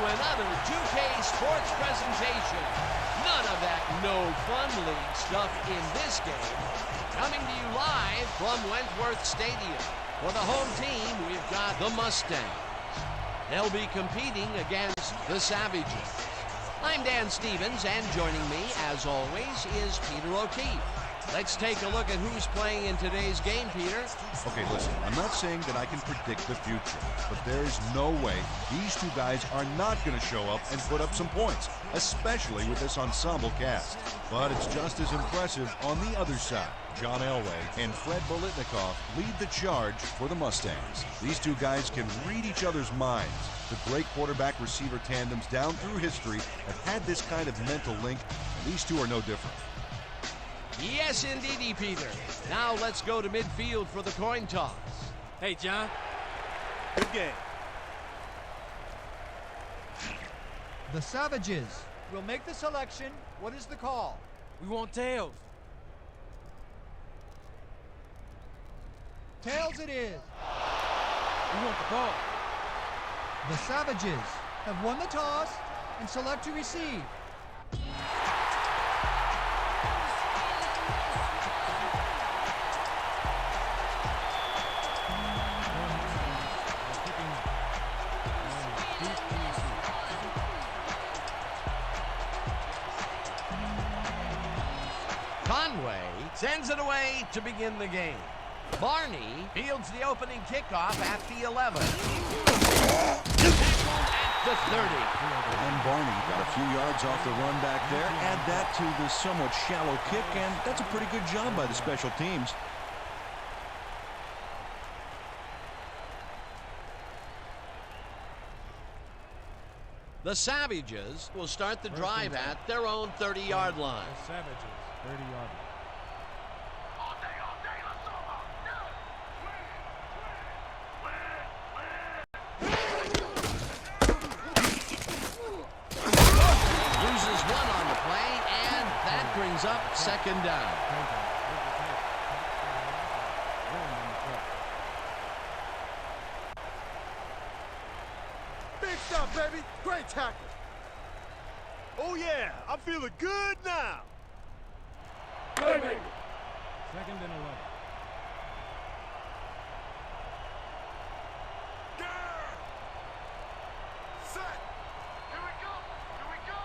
another 2K Sports presentation. None of that no-fun league stuff in this game. Coming to you live from Wentworth Stadium. For the home team, we've got the Mustangs. They'll be competing against the Savages. I'm Dan Stevens, and joining me, as always, is Peter O'Keefe. Let's take a look at who's playing in today's game, Peter. Okay, listen, I'm not saying that I can predict the future, but there's no way these two guys are not going to show up and put up some points, especially with this ensemble cast. But it's just as impressive on the other side. John Elway and Fred Bolitnikoff lead the charge for the Mustangs. These two guys can read each other's minds. The great quarterback-receiver tandems down through history have had this kind of mental link, and these two are no different. Yes, indeedy, Peter. Now let's go to midfield for the coin toss. Hey, John. Good game. The Savages will make the selection. What is the call? We want tails. Tails it is. We want the ball. The Savages have won the toss and select to receive. Conway sends it away to begin the game. Barney fields the opening kickoff at the 11. Tackled at the 30. And Barney got a few yards off the run back there. Add that to the somewhat shallow kick, and that's a pretty good job by the special teams. The Savages will start the drive at their own 30-yard line. The Savages, 30-yard line. Loses one on the play, and that brings up second down. Big stuff, baby. Great tackle. Oh, yeah. I'm feeling good now. Baby. Second and 11. Set. Here we go. Here we go.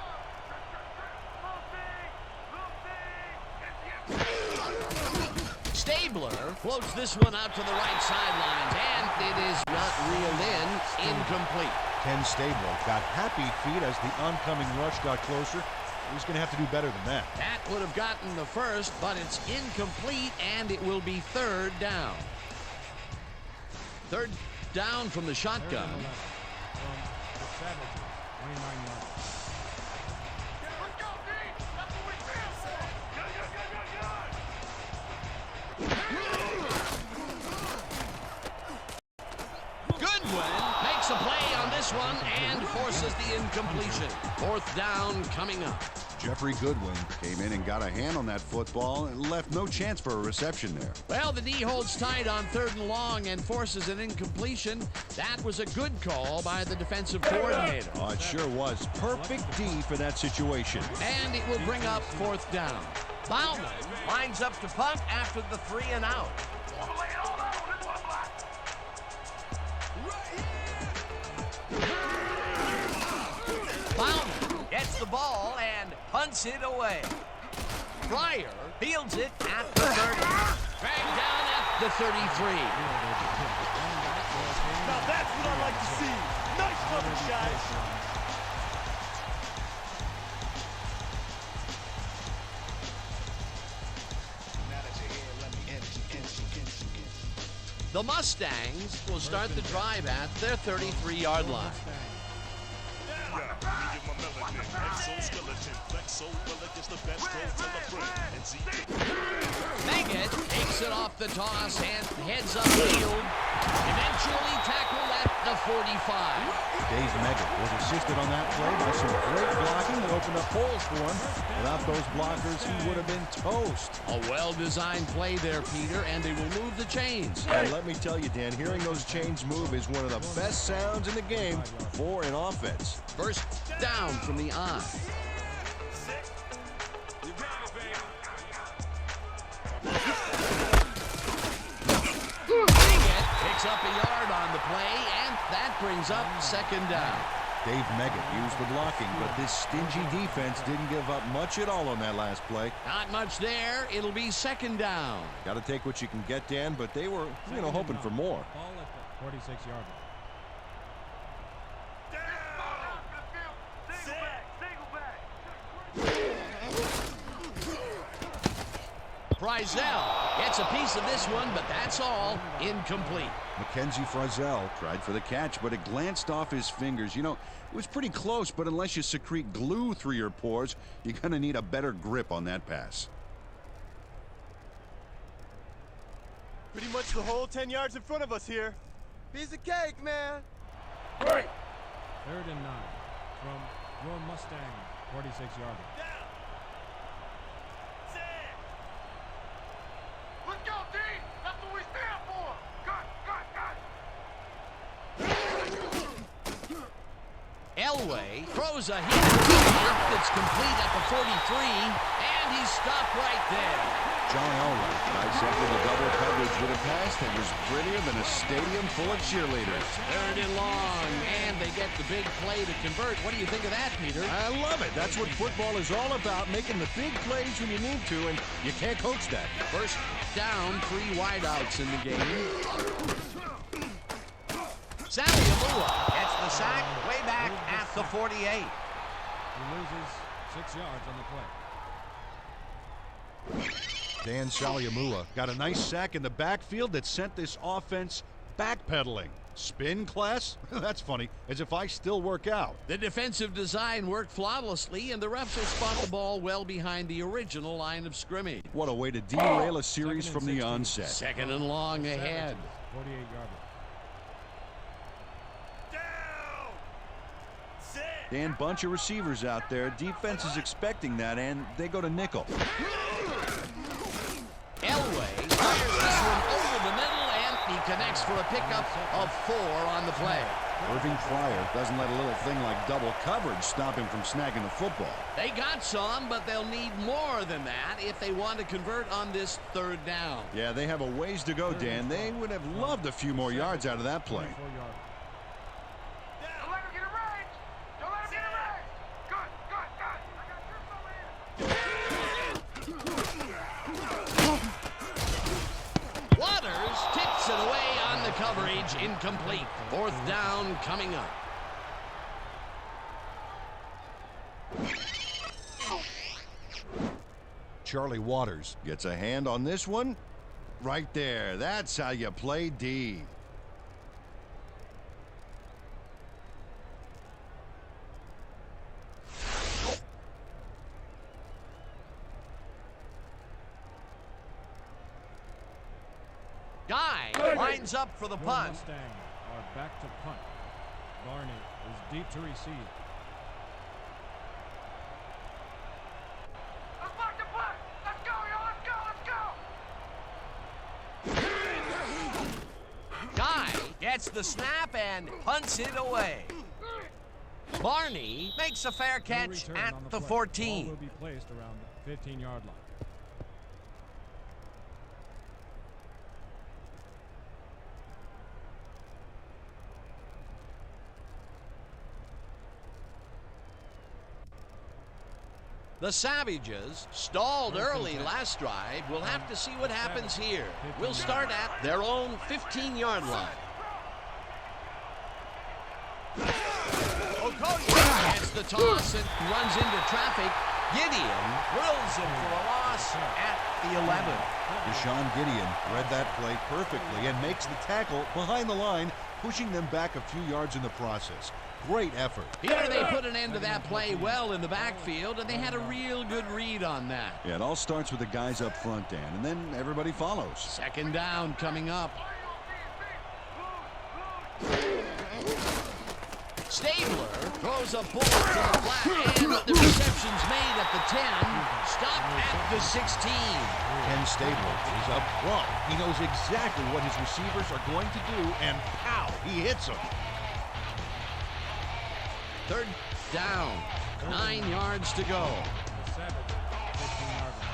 Stabler floats this one out to the right sideline, and it is not reeled in. Incomplete. Ken Stabler got happy feet as the oncoming rush got closer. He's going to have to do better than that. That would have gotten the first, but it's incomplete, and it will be third down. Third down from the shotgun. From the Savages, 29 yards. Goodwin makes a play on this one and forces the incompletion. Fourth down coming up. Jeffrey Goodwin came in and got a hand on that football and left no chance for a reception there. Well, the D holds tight on third and long and forces an incompletion. That was a good call by the defensive coordinator. Oh, it sure was. Perfect D for that situation. And it will bring up fourth down. Bauman lines up to punt after the 3 and out. Bauman gets the ball and punts it away. Fryer fields it at the 30. Dragged down at the 33. Now that's what I like to see. Nice coverage, guys. The Mustangs will start the drive at their 33-yard line. Meggett takes it off the toss and heads upfield. Eventually tackled at the 45. Dave Meggett was assisted on that play by some great blocking that opened up holes for him. Without those blockers, he would have been toast. A well-designed play there, Peter, and they will move the chains. And let me tell you, Dan, hearing those chains move is one of the best sounds in the game for an offense. First down from the eye. Picks up a yard on the play, and that brings up second down. Dave Meggett used the blocking, but this stingy defense didn't give up much at all on that last play. Not much there. It'll be second down. Got to take what you can get, Dan, but they were, hoping for more. Ball at the 46-yard line. Frizzell gets a piece of this one, but that's all. Incomplete. Mackenzie Frizzell tried for the catch, but it glanced off his fingers. It was pretty close, but unless you secrete glue through your pores, you're going to need a better grip on that pass. Pretty much the whole 10 yards in front of us here. Piece of cake, man. 3rd and 9 from your Mustang 46-yard line. Let's go, D! That's what we stand for! Cut! Elway throws a hit that's complete at the 43, and he's stopped right there. John Elway dissected the double coverage with a pass that was prettier than a stadium full of cheerleaders. 3rd and long, and they get the big play to convert. What do you think of that, Peter? I love it. That's what football is all about, making the big plays when you need to, and you can't coach that. First down, 3 wideouts in the game. Saliamua gets the sack way back at the 48. He loses 6 yards on the play. Dan Saliamua got a nice sack in the backfield that sent this offense backpedaling. Spin class? That's funny, as if I still work out. The defensive design worked flawlessly, and the refs will spot the ball well behind the original line of scrimmage. What a way to derail a series from the onset. 2nd and long ahead. 48-yard line. Dan, bunch of receivers out there. Defense is expecting that, and they go to nickel. Elway fires this one over the middle, and he connects for a pickup of 4 on the play. Irving Fryer doesn't let a little thing like double coverage stop him from snagging the football. They got some, but they'll need more than that if they want to convert on this 3rd down. Yeah, they have a ways to go, Dan. They would have loved a few more yards out of that play. 24-yard. Don't let him get a range! Don't let him get a range! Good! I got trips over here! Waters tips it away on the coverage. Incomplete. 4th down coming up. Charlie Waters gets a hand on this one. Right there. That's how you play D. Guy lines up for the Your punt. Mustang are back to punt. Barney is deep to receive. Let's block the punt! Let's go, yo! Let's go! Guy gets the snap and punts it away. Barney makes a fair No catch return at on the play. 14. Ball will be placed around the 15-yard line. The Savages stalled early last drive. We'll have to see what happens here. We'll start at their own 15-yard line. Okoye gets the toss and runs into traffic. Gideon drills him for a loss at the 11. Deshaun Gideon read that play perfectly and makes the tackle behind the line, pushing them back a few yards in the process. Great effort. Here they put an end to that play well in the backfield, and they had a real good read on that. Yeah, it all starts with the guys up front, Dan, and then everybody follows. 2nd down coming up. Throws a bullet to the flat, and the reception's made at the 10. Stop at the 16. Ken Stabler is a pro. He knows exactly what his receivers are going to do, and pow, he hits them. Third down, 9 yards to go. The Savages, 15-yard line.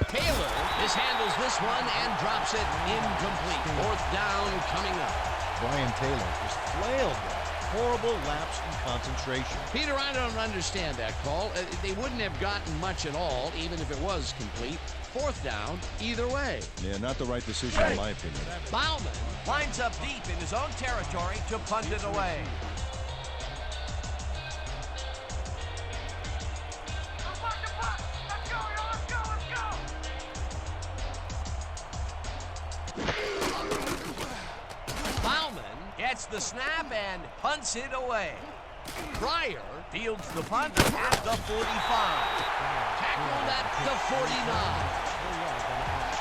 Taylor mishandles this one and drops it incomplete. Fourth down coming up. Brian Taylor just flailed there. Horrible lapse in concentration. Peter, I don't understand that call. They wouldn't have gotten much at all, even if it was complete. Fourth down, either way. Yeah, not the right decision in my opinion. Bauman lines up deep in his own territory to punt it away. Bauman gets the snap and punts it away. Pryor fields the punt at the 45. Tackled at the 49. 4 yards on the punt.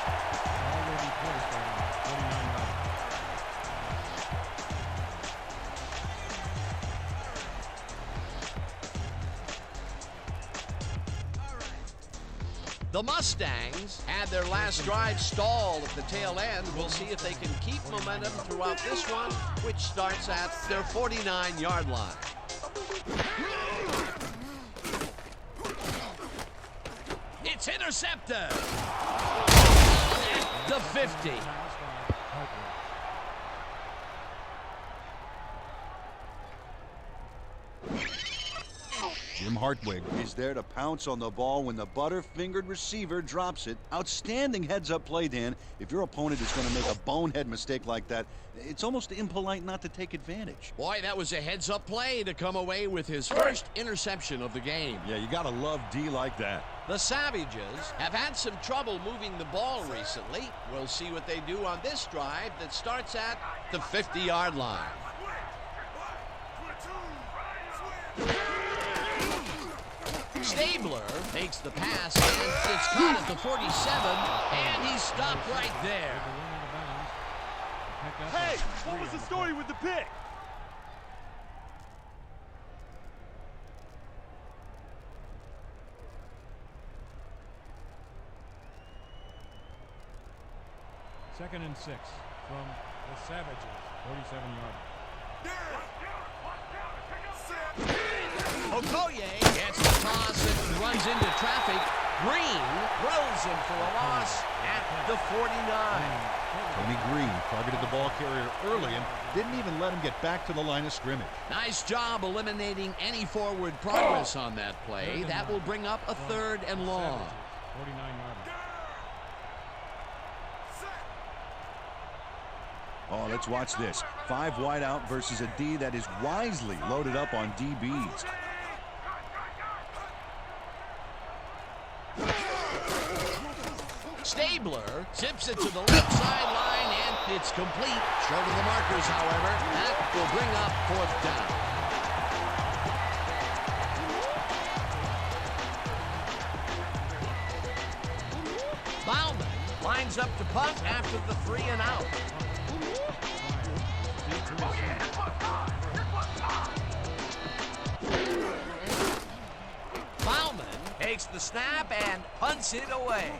Already placed on the 49-yard line. The Mustangs had their last drive stalled at the tail end. We'll see if they can keep momentum throughout this one, which starts at their 49-yard line. It's intercepted. At the 50. Jim Hartwig is there to pounce on the ball when the butter-fingered receiver drops it. Outstanding heads-up play, Dan. If your opponent is going to make a bonehead mistake like that, it's almost impolite not to take advantage. Boy, that was a heads-up play to come away with his first interception of the game. Yeah, you got to love D like that. The Savages have had some trouble moving the ball recently. We'll see what they do on this drive that starts at the 50-yard line. Stabler makes the pass, and it's caught at the 47, and he's stopped right there. Hey, what was the story with the pick? Second and 6 from the Savages, 47-yard line. Okoye gets the toss and runs into traffic. Green throws him for a loss at the 49. Tony Green targeted the ball carrier early and didn't even let him get back to the line of scrimmage. Nice job eliminating any forward progress on that play. That will bring up a third and long. 49-yard line. Oh, let's watch this. 5 wide out versus a D that is wisely loaded up on DBs. Stabler tips it to the left sideline, and it's complete. Short of the markers, however. That will bring up fourth down. Bauman lines up to punt after the 3 and out. Bauman takes the snap and punts it away.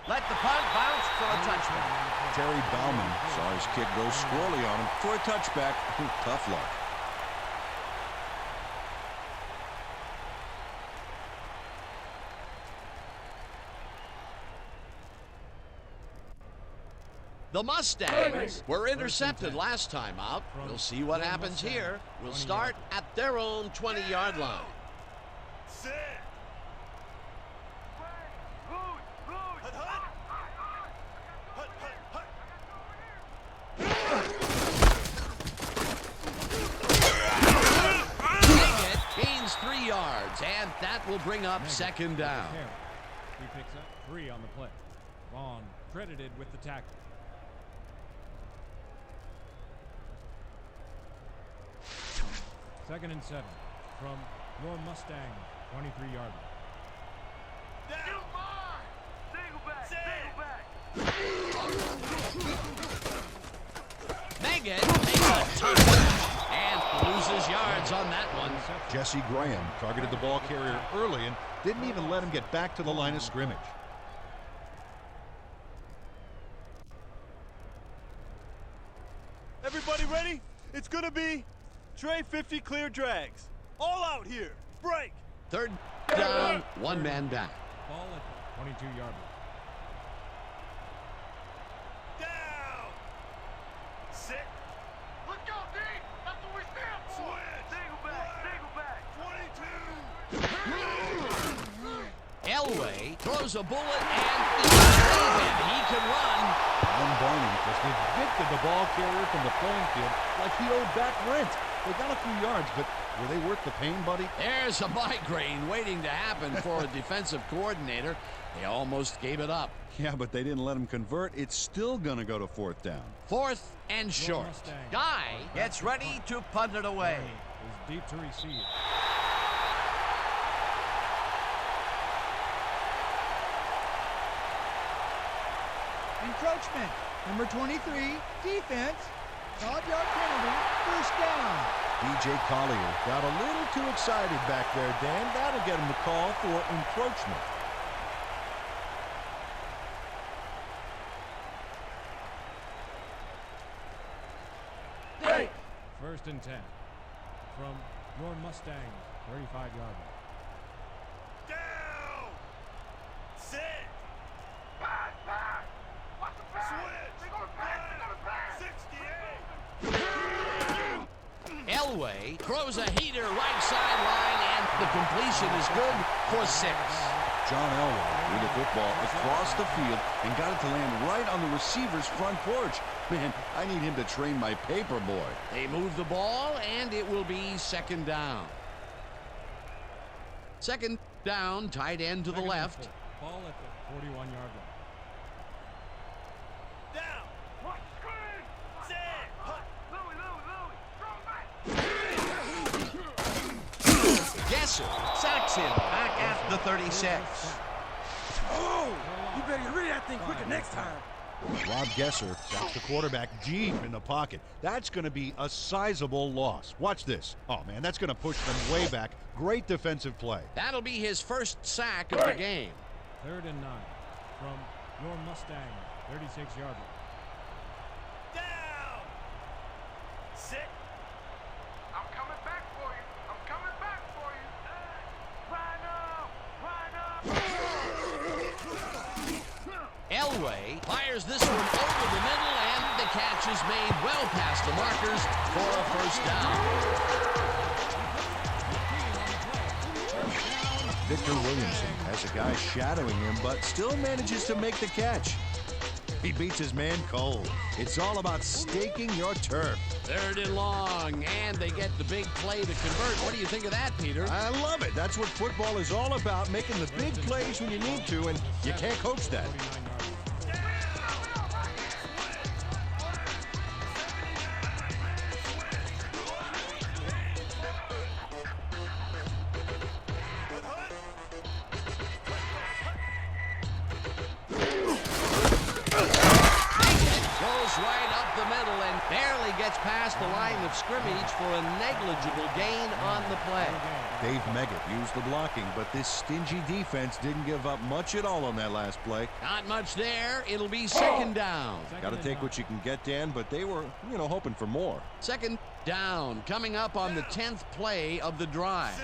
Let the punt bounce for a touchback. Terry Bauman saw his kid go squirrely on him for a touchback. Tough luck. The Mustangs were intercepted last time out. We'll see what happens here. We'll start at their own 20-yard line. Gains 3 yards, and that will bring up second down. He picks up 3 on the play. Vaughn credited with the tackle. Second and 7 from your Mustang 23-yard line. Megan makes a tough and loses yards on that one. Jesse Graham targeted the ball carrier early and didn't even let him get back to the line of scrimmage. Everybody ready? It's gonna be Trey 50 clear drags. All out here. Break. Third down, one man down. Ball at the 22-yard line. Down. Sit. Let's go, D. That's what we stand for. Switch. Single back. 22. Elway throws a bullet and he can run. Alan Barney just evicted the ball carrier from the playing field like he owed back rent. They got a few yards, but were they worth the pain, buddy? There's a migraine waiting to happen for a defensive coordinator. They almost gave it up. Yeah, but they didn't let him convert. It's still going to go to fourth down. Fourth and short. Guy gets ready to punt it away. Is deep to receive. Encroachment. Number 23, defense. 5-yard penalty, first down. DJ Collier got a little too excited back there, Dan. That'll get him the call for encroachment. Hey. First and 10 from your Mustang 35-yard line. Down. Sit. Pass. What's the pass? Switch. They're gonna pass. 68. Elway throws a heater right sideline, and the completion is good for 6. John Elway threw the football across the field and got it to land right on the receiver's front porch. Man, I need him to train my paper boy. They move the ball, and it will be second down. Second down, tight end to the left. Ball at the 41-yard line. Down. What? Screen. Sit. Louis. Gesser sacks him back at the 36. Oh, you better get rid of that thing quicker next time. Rob Gesser got the quarterback deep in the pocket. That's going to be a sizable loss. Watch this. Oh, man, that's going to push them way back. Great defensive play. That'll be his first sack of the game. Third and 9 from your Mustang 36-yard line. Down. Sit. I'm coming back for you. Elway fires this one over the middle, and the catch is made well past the markers for a first down. Victor Williamson has a guy shadowing him, but still manages to make the catch. He beats his man cold. It's all about staking your turf. Third and long, and they get the big play to convert. What do you think of that, Peter? I love it. That's what football is all about, making the big plays when you need to, and you can't coach that. 49-yard line. Right up the middle and barely gets past the line of scrimmage for a negligible gain on the play. Dave Meggett used the blocking, but this stingy defense didn't give up much at all on that last play. Not much there. It'll be second down. Got to take what you can get, Dan, but they were, hoping for more. Second down, coming up on the 10th play of the drive.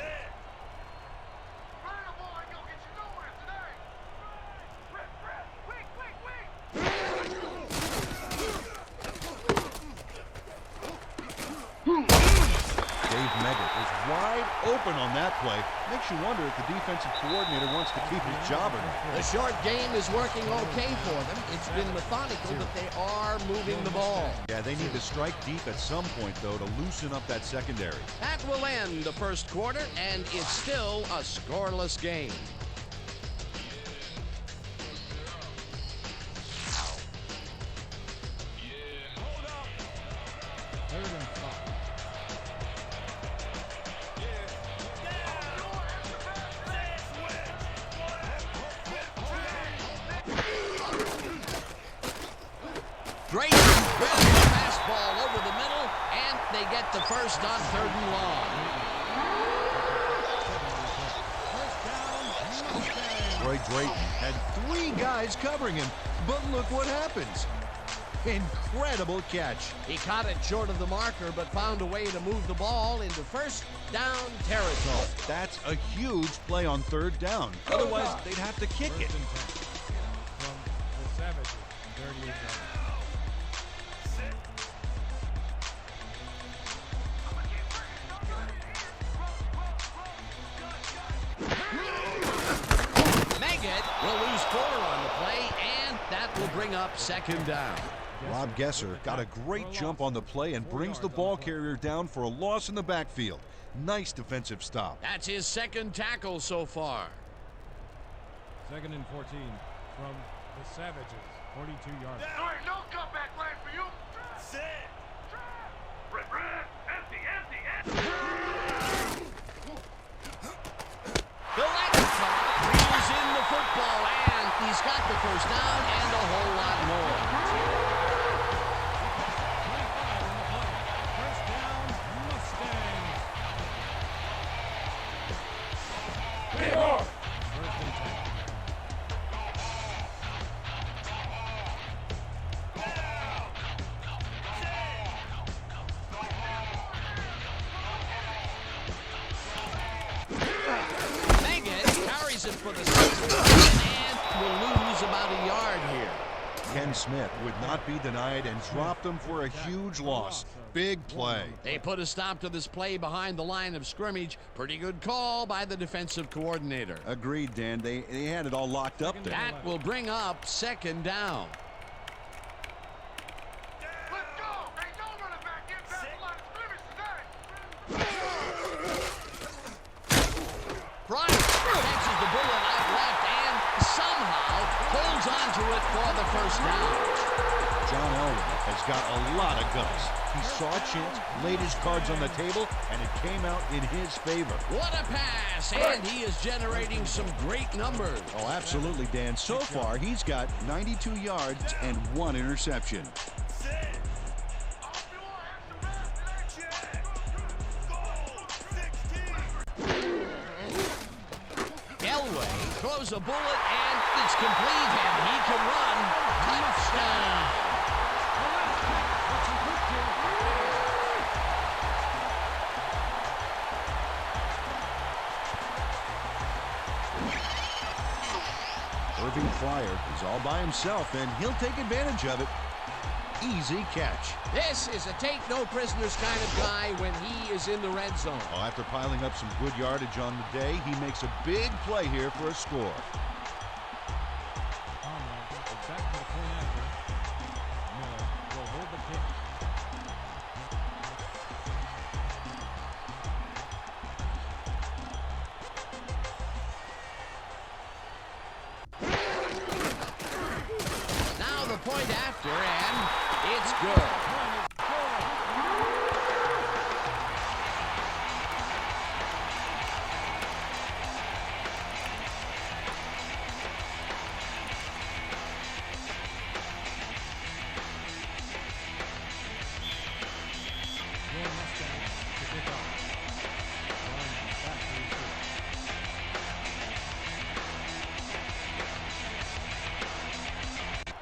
Dave Meggett is wide open on that play. Makes you wonder if the defensive coordinator wants to keep his job or not. The short game is working okay for them. It's been methodical, but they are moving the ball. Yeah, they need to strike deep at some point, though, to loosen up that secondary. That will end the first quarter, and it's still a scoreless game. Third and 5. Great fastball over the middle, and they get the first on 3rd and long. Troy Drayton had 3 guys covering him, but look what happens. Incredible catch. He caught it short of the marker, but found a way to move the ball into first down territory. That's a huge play on 3rd down. Otherwise, they'd have to kick it. From the Savages, 38 yards. Will lose 4 on the play, and that will bring up 2nd down. Rob Gesser got a great jump on the play and brings the ball carrier down for a loss in the backfield. Nice defensive stop. That's his 2nd tackle so far. 2nd and 14 from the Savages, 42 yards. All right, no comeback line for you. Set. Empty. The reels in the football, and he's got the first down and a whole lot more. 25 in the play. First down, Mustangs. First and 10. Carries it for the Saints and will lose about a yard here. Ken Smith would not be denied and dropped him for a huge loss. Big play. They put a stop to this play behind the line of scrimmage. Pretty good call by the defensive coordinator. Agreed, Dan. They had it all locked up there. That will bring up 2nd down. Let's go. Hey, no running back. Get past the line of scrimmage today. Bryant catches the bullet out left and somehow holds onto it for the first down. John Elway has got a lot of guts. He saw a chance, laid his cards on the table, and it came out in his favor. What a pass, and he is generating some great numbers. Oh, absolutely, Dan. So far, he's got 92 yards and 1 interception. Set. Elway throws a bullet, and it's complete, and he can run. Touchdown. Irving Fryer is all by himself, and he'll take advantage of it. Easy catch. This is a take-no-prisoners kind of guy when he is in the red zone. Well, after piling up some good yardage on the day, he makes a big play here for a score. Back to the point after. Miller will hold the kick. Now the point after, and it's good.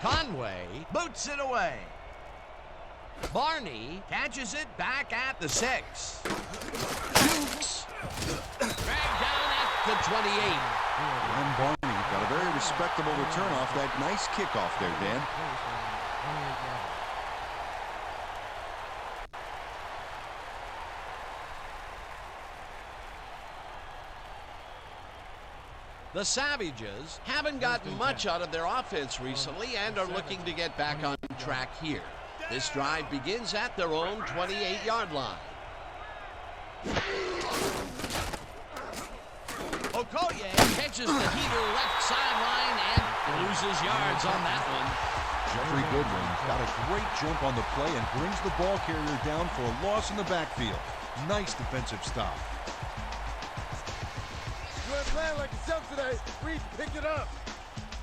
Conway boots it away. Barney catches it back at the 6. Shoots. Dragged down at the 28. And Barney got a very respectable return off that nice kickoff there, Dan. The Savages haven't gotten much out of their offense recently and are looking to get back on track here. This drive begins at their own 28-yard line. Okoye catches the heater left sideline and loses yards on that one. Jeffrey Goodwin got a great jump on the play and brings the ball carrier down for a loss in the backfield. Nice defensive stop. You ain't playing like yourself today. Reed, pick it up.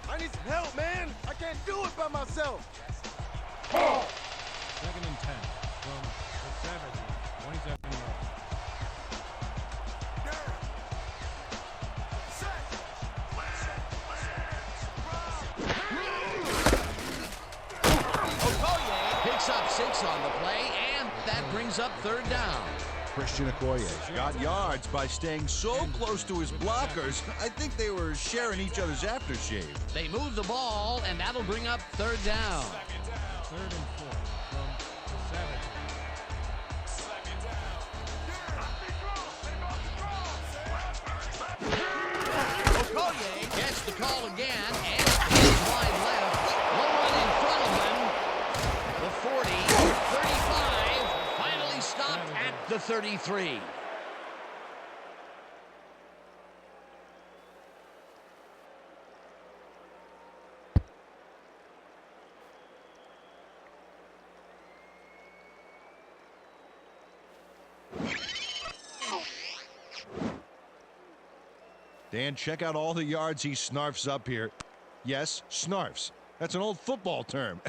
I need some help, man. I can't do it by myself. Second and 10 from the Savages. 27 yards. Okoye picks up 6 on the play, and that brings up third down. Christian Okoye got yards by staying so close to his blockers. I think they were sharing each other's aftershave. They move the ball, and that'll bring up third down. Third and 4 from the Savages. Okoye gets the call again, and he's wide left. No one in front of him. The 40, 35, finally stopped at the 33. Dan, check out all the yards he snarfs up here. Yes, snarfs. That's an old football term.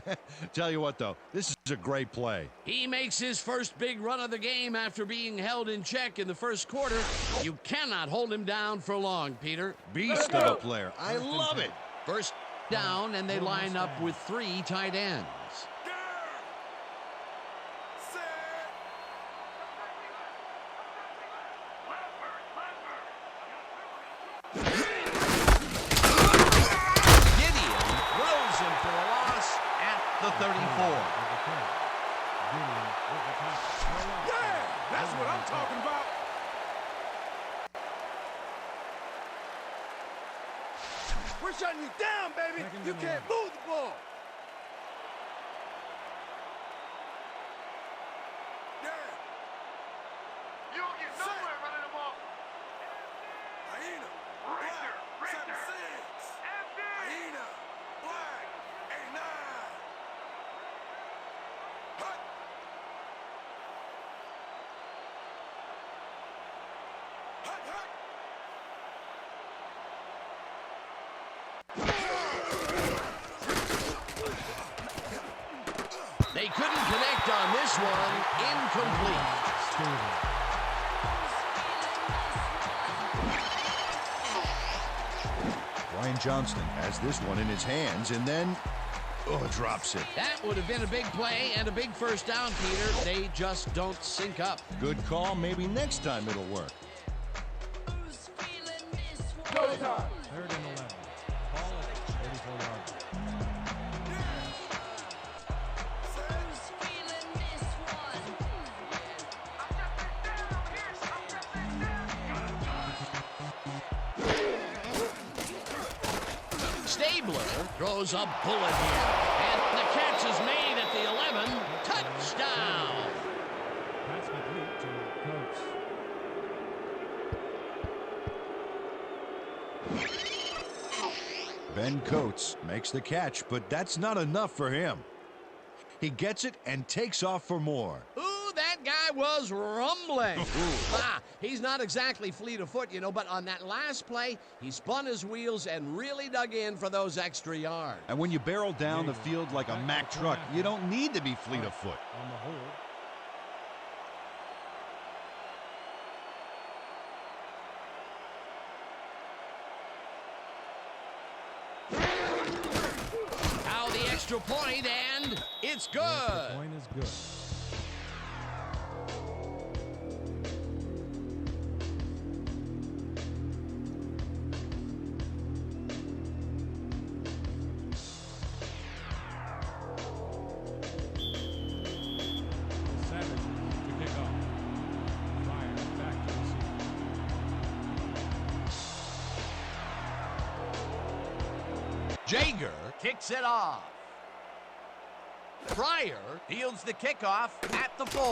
Tell you what, though, this is a great play. He makes his first big run of the game after being held in check in the first quarter. You cannot hold him down for long, Peter. Beast of a player. I love it. First down, and they line up with 3 tight ends. The 34. Yeah, that's what I'm talking about. We're shutting you down, baby. You can't move the ball. Yeah. You don't get nowhere running the ball. Hyena. Black. 7-6. Hyena. Black. 8-9. They couldn't connect on this one. Incomplete. Ryan Johnston has this one in his hands and then, drops it. That would have been a big play and a big first down, Peter. They just don't sync up. Good call. Maybe next time it'll work. Third and 11. Ball at 34 yards. Stabler throws a bullet here, and the catch is made at the 11. Touchdown! Pass complete to Coates. Ben Coates makes the catch, but that's not enough for him. He gets it and takes off for more. Ooh, that guy was rumbling. He's not exactly fleet of foot, but on that last play, he spun his wheels and really dug in for those extra yards. And when you barrel down the field like a Mack truck, you don't need to be fleet of foot. On the hold. Now the extra point, and it's good. The point is good. Jager kicks it off. Pryor fields the kickoff at the 4.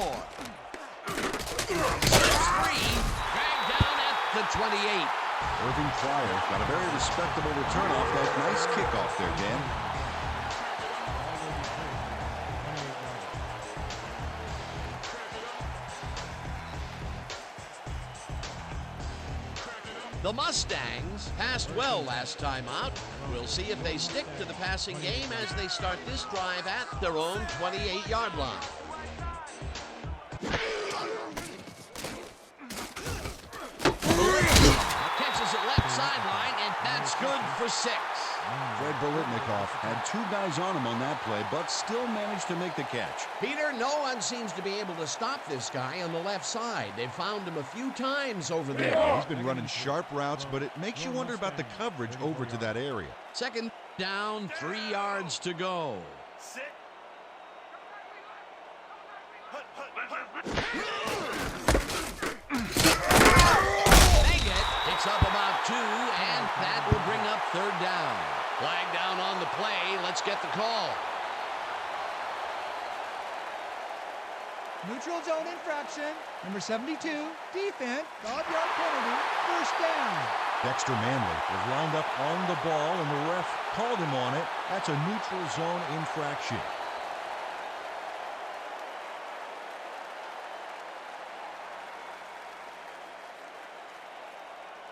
6-3, dragged down at the 28. Irving Pryor got a very respectable return off that nice kickoff there, Dan. The Mustangs passed well last time out. We'll see if they stick to the passing game as they start this drive at their own 28-yard line. Catches it left sideline, and that's good for 6. Fred Bolitnikoff had 2 guys on him on that play, but still managed to make the catch. Peter, no one seems to be able to stop this guy on the left side. They've found him a few times over there. He's been running sharp routes, but it makes you wonder about the coverage over to that area. Second down, 3 yards to go. Sit. Meggett picks up about 2, and that will bring up 3rd down. Flag down on the play. Let's get the call. Neutral zone infraction. Number 72, defense, 5-yard penalty, 1st down. Dexter Manley was lined up on the ball, and the ref called him on it. That's a neutral zone infraction.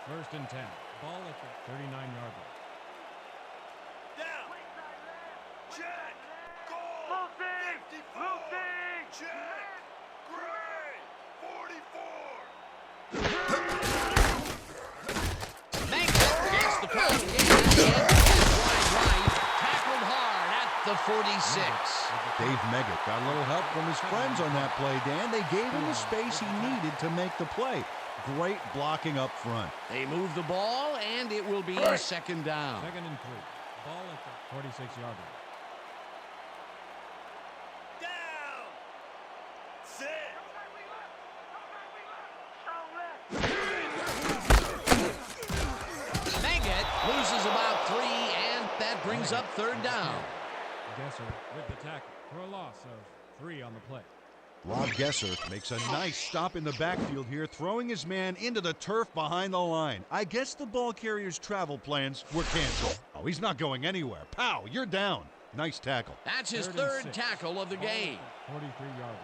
First and 10. Ball at the 39-yard line. Down. Check. Goal. Moving. 54. Moving. Check. Gray. 44. Meggett gets the pass in. Wide right. Tackled hard at the 46. Dave Meggett got a little help from his friends on that play, Dan. They gave him the space he needed to make the play. Great blocking up front. They move the ball, and it will be 2nd down. 2nd and 3. Ball at the 46-yard line. Down. Sit. Meggett loses about 3, and that brings up 3rd down. Gesser with the tackle for a loss of 3 on the play. Rob Gesser makes a nice stop in the backfield here, throwing his man into the turf behind the line. I guess the ball carrier's travel plans were canceled. Oh, he's not going anywhere. Pow, you're down. Nice tackle. That's his 3rd and 3rd 6. tackle of the Ball at game. the 43-yard line.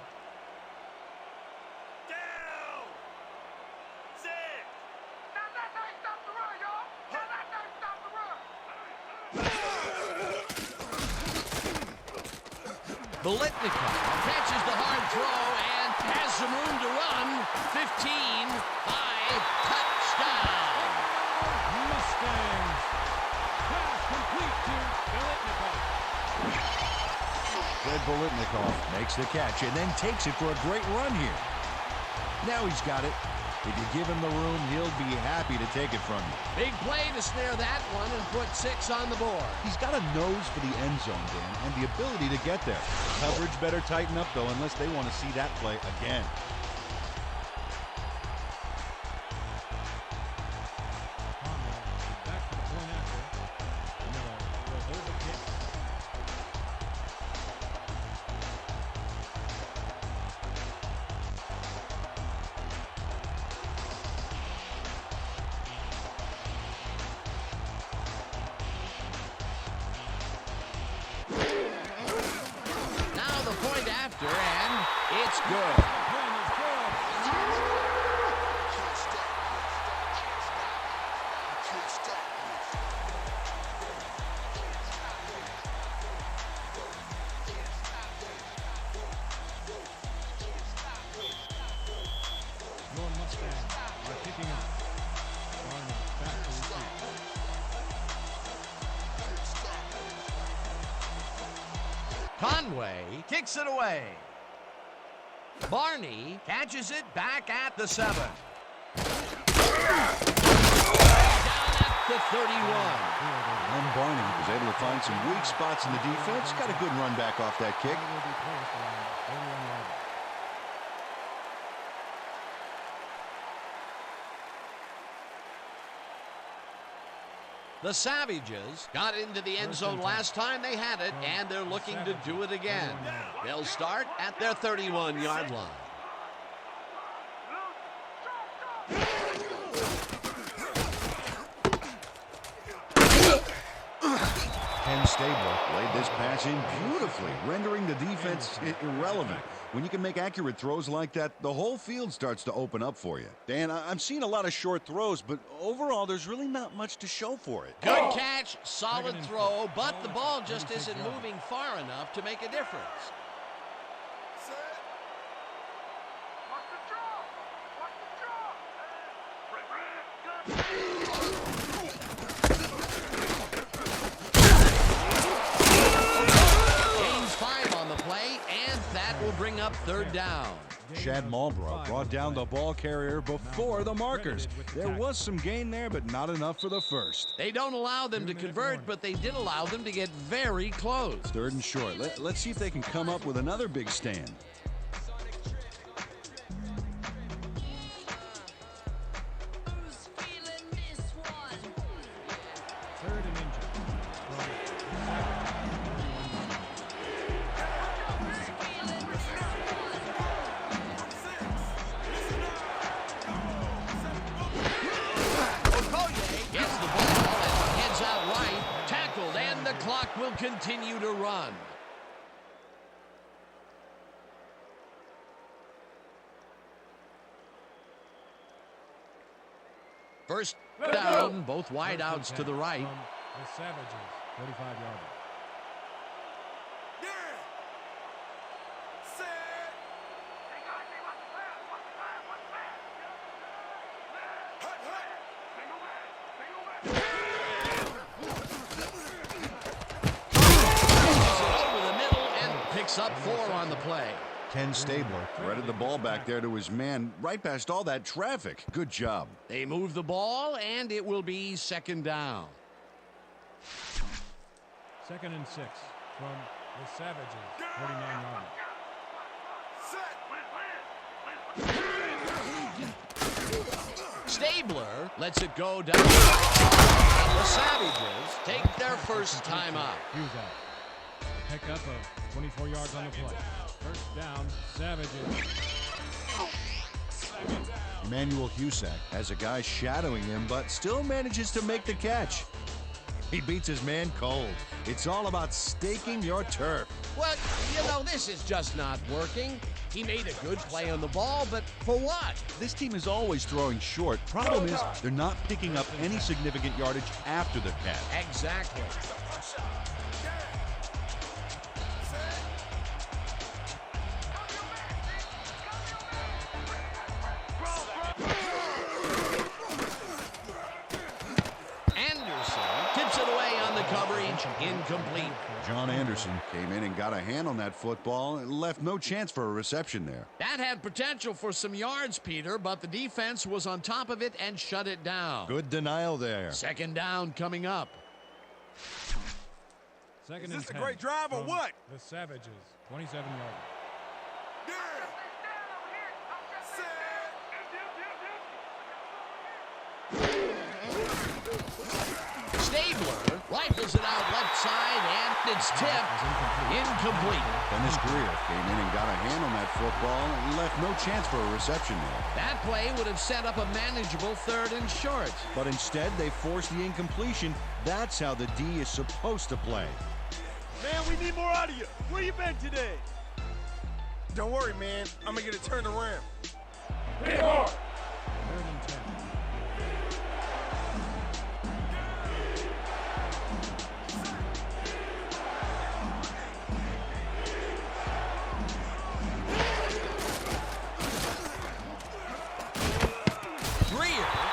Down. Sit. Now that's how you stop the run, y'all. Now that's how you stop the run. Bolitnikoff catches the hard throw and has some room to run. 15, 5, touchdown. Mustangs. Pass complete to Bolitnikoff. Fred Bolitnikoff makes the catch and then takes it for a great run here. Now he's got it. If you give him the room, he'll be happy to take it from you. Big play to snare that one and put 6 on the board. He's got a nose for the end zone, Dan, and the ability to get there. Coverage better tighten up, though, unless they want to see that play again. Back to the point after. Miller will hold the kick. Now the point after, and it's good. Run is good. Your Mustangs are kicking off. Barney back to receive. Conway kicks it away. Barney catches it back at the 7. Down at the 31. And Barney was able to find some weak spots in the defense. Got a good run back off that kick. Ball will be placed around 31 yards. The Savages got into the end zone last time they had it, and they're looking to do it again. They'll start at their 31-yard line. Ken Stabler laid this pass in beautifully, rendering the defense irrelevant. When you can make accurate throws like that, the whole field starts to open up for you. Dan, I'm seeing a lot of short throws, but overall, there's really not much to show for it. Good catch, solid throw, but the ball just isn't moving far enough to make a difference. Watch the draw! Watch the draw! Gains 5 on the play, and that will bring up third down. Shad Marlborough brought down the ball carrier before the markers. There was some gain there, but not enough for the first. They don't allow them to convert, but they did allow them to get very close. 3rd and short. Let's see if they can come up with another big stand. Clock will continue to run. First down, both wideouts to the right. The Savages, 45-yard. Up 4 on the play. Ken Stabler threaded the ball back there to his man right past all that traffic. Good job. They move the ball, and it will be 2nd down. 2nd and 6 from the Savages, 49-yard. Stabler lets it go down. The Savages take their first time out. Hughes out. Pick up of 24 yards on the play. First down, Savages. Emmanuel Husak has a guy shadowing him, but still manages to make the catch. He beats his man cold. It's all about staking your turf. Well, you know, this is just not working. He made a good play on the ball, but for what? This team is always throwing short. Problem is, they're not picking up any significant yardage after the catch. Exactly. Incomplete. John Anderson came in and got a hand on that football and left no chance for a reception there. That had potential for some yards, Peter, but the defense was on top of it and shut it down. Good denial there. 2nd down coming up. 2nd and Is this a 10 great drive or what? The Savages, 27-yard. Stabler rifles it out left side, and it's tipped. Incomplete. Dennis Greer came in and got a hand on that football and left no chance for a reception there. That play would have set up a manageable 3rd and short. But instead, they forced the incompletion. That's how the D is supposed to play. Man, we need more out of you. Where you been today? Don't worry, man. I'm gonna get it turned around. 3rd and 10.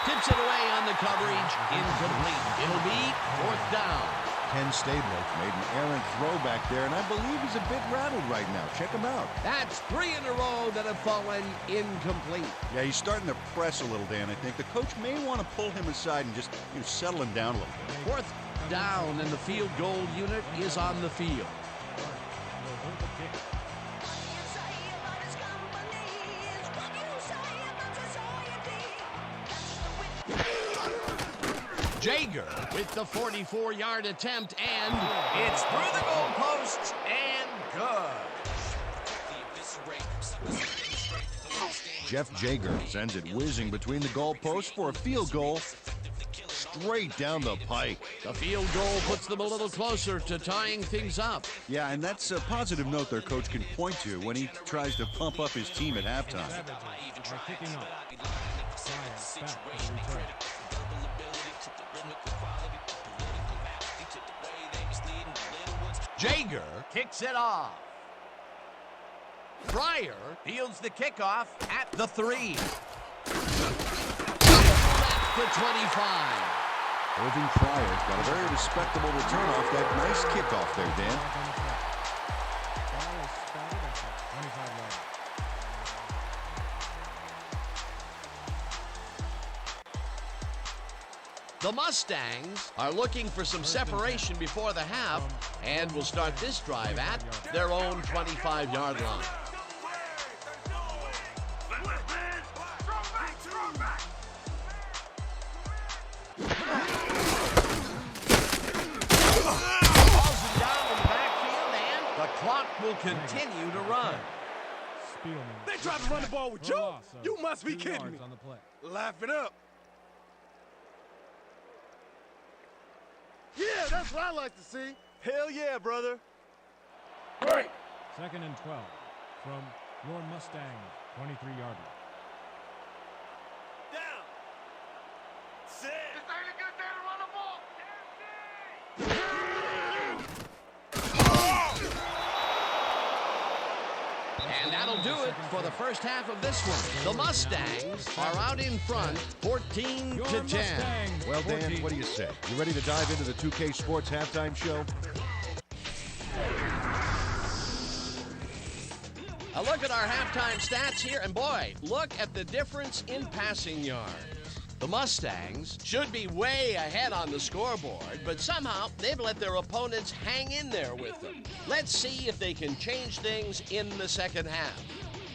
Tips it away on the coverage. Incomplete. It'll be 4th down. Ken Stabler made an errant throw back there, and I believe he's a bit rattled right now. Check him out. That's 3 in a row that have fallen incomplete. Yeah, he's starting to press a little, Dan. I think the coach may want to pull him aside and just settle him down a little bit. 4th down, and the field goal unit is on the field. Jager with the 44-yard attempt, and it's through the goalposts and good. Jeff Jager sends it whizzing between the goalposts for a field goal. straight down the pike. The field goal puts them a little closer to tying things up. Yeah, and that's a positive note their coach can point to when he tries to pump up his team at halftime. Savages are kicking off. Bryant back for the return. Jaeger kicks it off. Pryor fields the kickoff at the 3. Left to 25. Irving Pryor's got a very respectable return off that nice kickoff there, Dan. Ball is spotted at the 25-yard line. The Mustangs are looking for some separation before the half and will start this drive at their own 25-yard line. Balls it down in the backfield, and the clock will continue to run. Spielman. They tried to run the ball with For a you? loss of You must be 2 kidding yards me. on the play. Laugh it up. Yeah, that's what I like to see. Hell yeah, brother. Second and 12 from your Mustang 23-yard line. Down. Set. This ain't a good day to run the ball. And that'll do it for the first half of this one. The Mustangs are out in front, 14 Your to 10. Mustangs, Well, Dan, 14. what do you say? You ready to dive into the 2K Sports halftime show? A look at our halftime stats here, and boy, look at the difference in passing yards. The Mustangs should be way ahead on the scoreboard, but somehow they've let their opponents hang in there with them. Let's see if they can change things in the second half.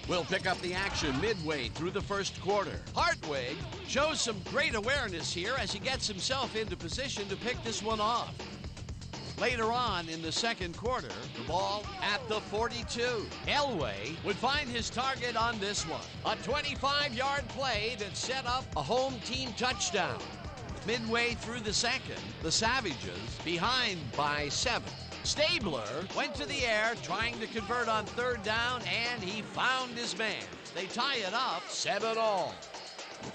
We'll pick up the action midway through the first quarter. Hartwig shows some great awareness here as he gets himself into position to pick this one off. Later on in the second quarter, the ball at the 42. Elway would find his target on this one. A 25-yard play that set up a home team touchdown. Midway through the second, the Savages behind by 7. Stabler went to the air trying to convert on third down, and he found his man. They tie it up 7-all.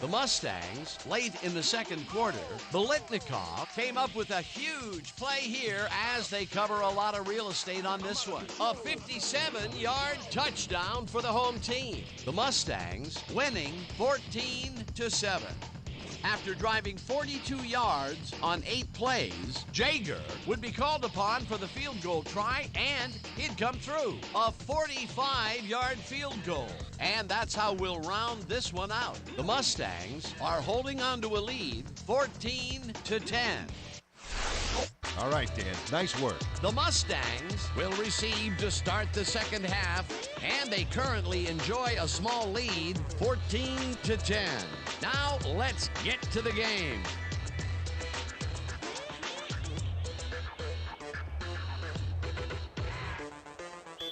The Mustangs, late in the second quarter, Bolitnikov came up with a huge play here as they cover a lot of real estate on this one. A 57-yard touchdown for the home team. The Mustangs winning 14-7. After driving 42 yards on 8 plays, Jaeger would be called upon for the field goal try, and he'd come through. A 45-yard field goal. And that's how we'll round this one out. The Mustangs are holding on to a lead, 14-10. All right, Dan, nice work. The Mustangs will receive to start the second half, and they currently enjoy a small lead, 14-10. Now let's get to the game. The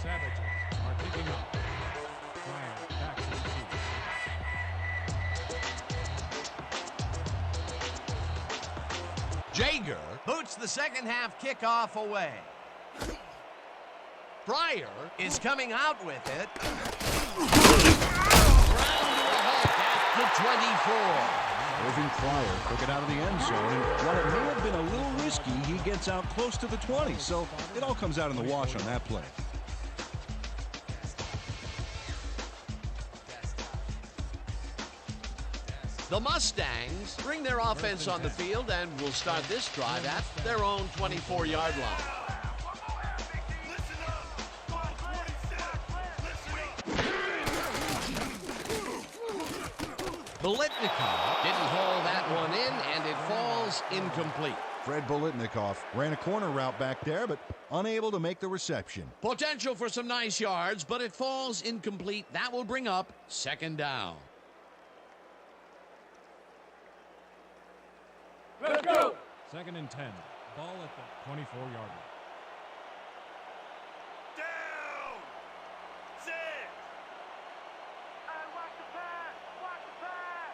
Savages are kicking off. Bryant back to the receiver. Jaeger boots the second half kickoff away. Pryor is coming out with it. Round to a halt at the 24. Irving Pryor took it out of the end zone, and while it may have been a little risky, he gets out close to the 20, so it all comes out in the wash on that play. The Mustangs bring their offense on the field and will start this drive at their own 24-yard line. Bolitnikov didn't haul that one in, and it falls incomplete. Fred Bolitnikov ran a corner route back there, but unable to make the reception. Potential for some nice yards, but it falls incomplete. That will bring up second down. Let's go. Second and 10. Ball at the 24-yard line. Down. Set. Hey, watch the pass. Watch the pass.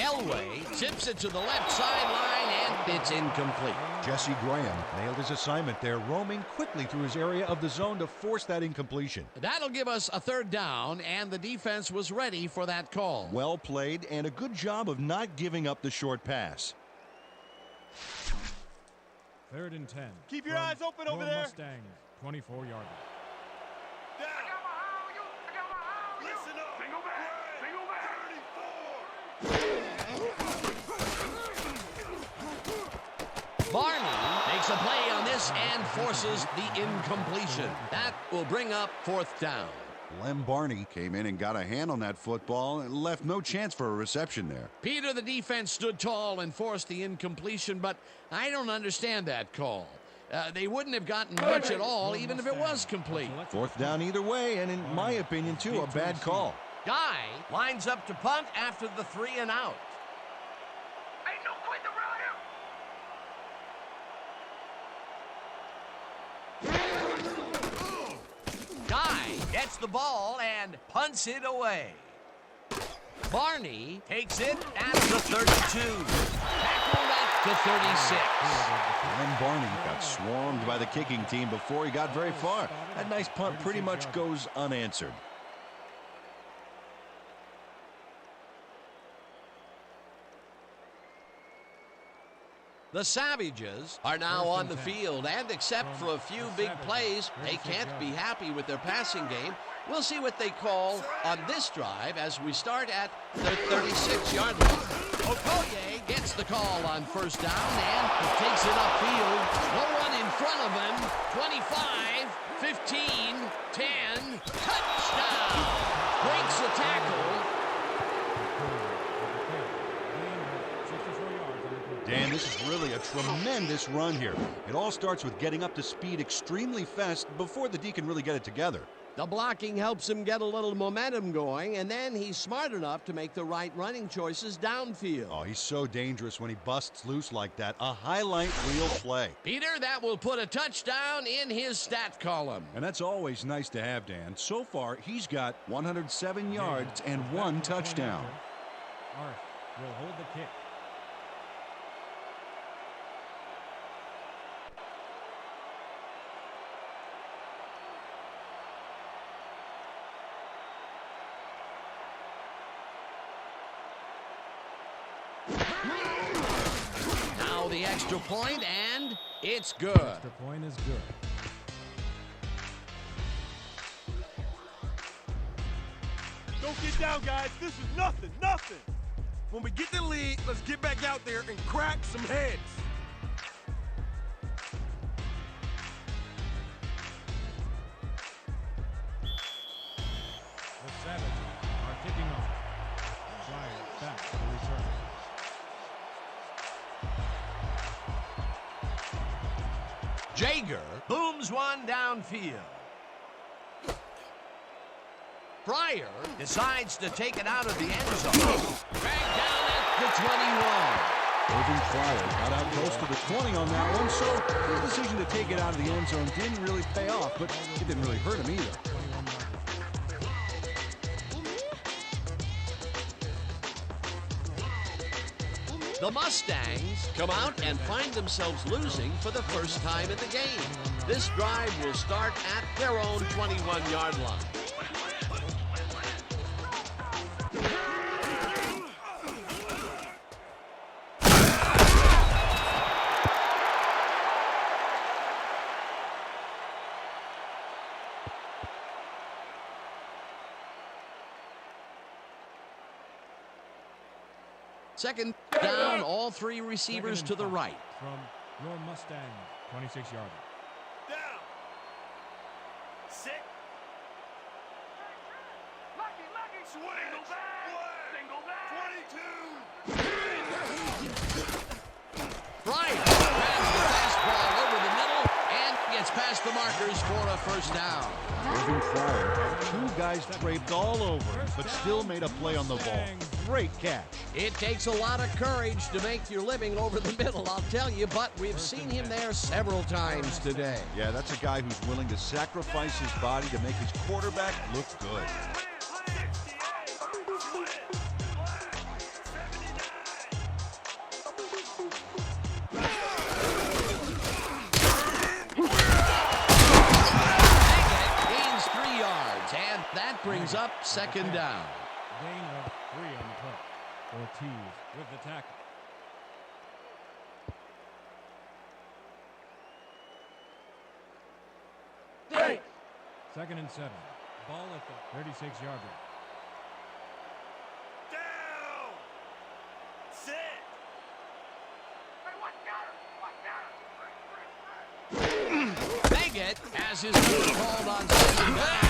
Elway tips it to the left sideline, and it's incomplete. Jesse Graham nailed his assignment there, roaming quickly through his area of the zone to force that incompletion. That'll give us a third down, and the defense was ready for that call. Well played, and a good job of not giving up the short pass. 3rd and 10. Keep your eyes open over your there. Mustangs, 24-yard line. Down. I got behind you. I got behind you. Listen up. Single back. Single back. Barney makes a play on this and forces the incompletion. That will bring up 4th down. Lem Barney came in and got a hand on that football and left no chance for a reception there. Peter, the defense stood tall and forced the incompletion, but I don't understand that call. They wouldn't have gotten much at all, even if it was complete. 4th down either way, and in my opinion, too, a bad call. Guy lines up to punt after the 3 and out. Ain't no quitting around here. Guy gets the ball and punts it away. Barney takes it at the 32. Tackled at the 36. Lem Barney got swarmed by the kicking team before he got very far. That nice punt pretty much goes unanswered. The Savages are now on the field, and except for a few big plays, they can't be happy with their passing game. We'll see what they call on this drive as we start at the 36-yard line. Okoye gets the call on 1st down and takes it upfield. No one in front of him. 25, 15, 10, touchdown! Breaks a tackle. Dan, this is really a tremendous run here. It all starts with getting up to speed extremely fast before the D can really get it together. The blocking helps him get a little momentum going, and then he's smart enough to make the right running choices downfield. Oh, he's so dangerous when he busts loose like that. A highlight reel play. Peter, that will put a touchdown in his stat column. And that's always nice to have, Dan. So far, he's got 107 yards and 1 touchdown. Arf will hold the kick. Now the extra point, and it's good. Extra point is good. Don't get down, guys. This is nothing. Nothing. When we get the lead, let's get back out there and crack some heads. The Savages are kicking off. Flyers back to the return. Jager booms one downfield. Pryor decides to take it out of the end zone. Dragged down at the 21. Irving Pryor got out close to the 20 on that one, so his decision to take it out of the end zone didn't really pay off, but it didn't really hurt him either. The Mustangs come out and find themselves losing for the first time in the game. This drive will start at their own 21-yard line. Second down, all 3 receivers to the right. From your Mustang, 26-yard. Down. Sick. Lucky. Single back. 22. Pryor grabs the fastball over the middle and gets past the markers for a first down. Irving Pryor had 2 guys draped all over him, but still made a play on the ball. Great catch. It takes a lot of courage to make your living over the middle, I'll tell you, but we've seen him there several times today. Yeah, that's a guy who's willing to sacrifice his body to make his quarterback look good. brings up second down. Gain of 3 on the play. Ortiz with the tackle. Second and 7. Ball at the 36-yard line. Down. Sit. Hey, watch out! Baggett has his number called on second down.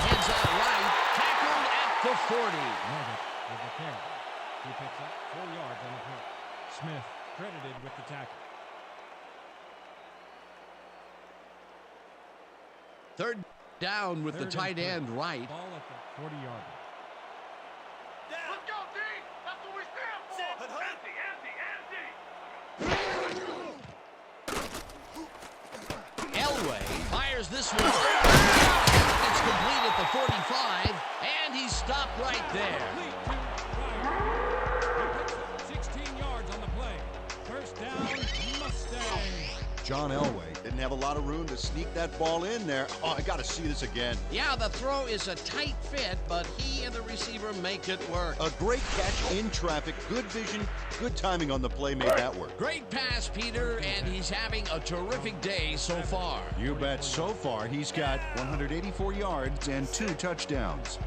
Heads out right. Tackled at the 40. Baggett with the carry. He picks up 4 yards on the play. Smith credited with the tackle. Third down with the tight end right. Ball at the 40-yard line. Let's go, D! That's what we stand for! Sit. Empty! Elway fires this one. It's complete at the 45, and he's stopped right there. He picks up 16 yards on the play. First down, Mustang. John Elway didn't have a lot of room to sneak that ball in there. Oh, I got to see this again. Yeah, the throw is a tight fit, but he and the receiver make it work. A great catch in traffic, good vision, good timing on the play made that work. Great pass, Peter, and he's having a terrific day so far. You bet. So far, he's got 184 yards and 2 touchdowns.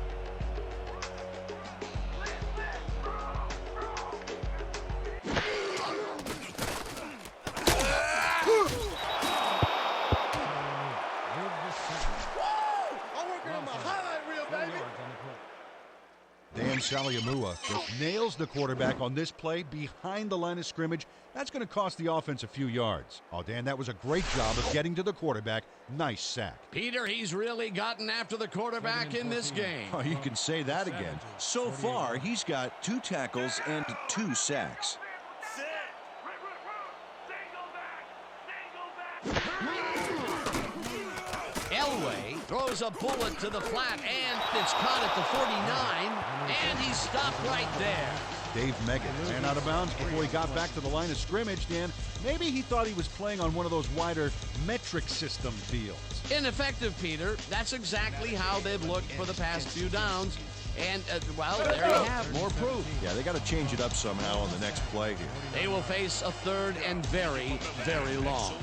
Dan Saliamua just nails the quarterback on this play behind the line of scrimmage. That's going to cost the offense a few yards. Oh, Dan, that was a great job of getting to the quarterback. Nice sack. Peter, he's really gotten after the quarterback in this game. Oh, you can say that again. So far, he's got 2 tackles and 2 sacks. Sit. Elway throws a bullet to the flat, and it's caught at the 49, and he's stopped right there. Dave Megan ran out of bounds before he got back to the line of scrimmage, Dan. Maybe he thought he was playing on one of those wider metric system fields. Ineffective, Peter. That's exactly how they've looked for the past few downs. And, well, there you have more proof. Yeah, they got to change it up somehow on the next play here. They will face a third and very, very long.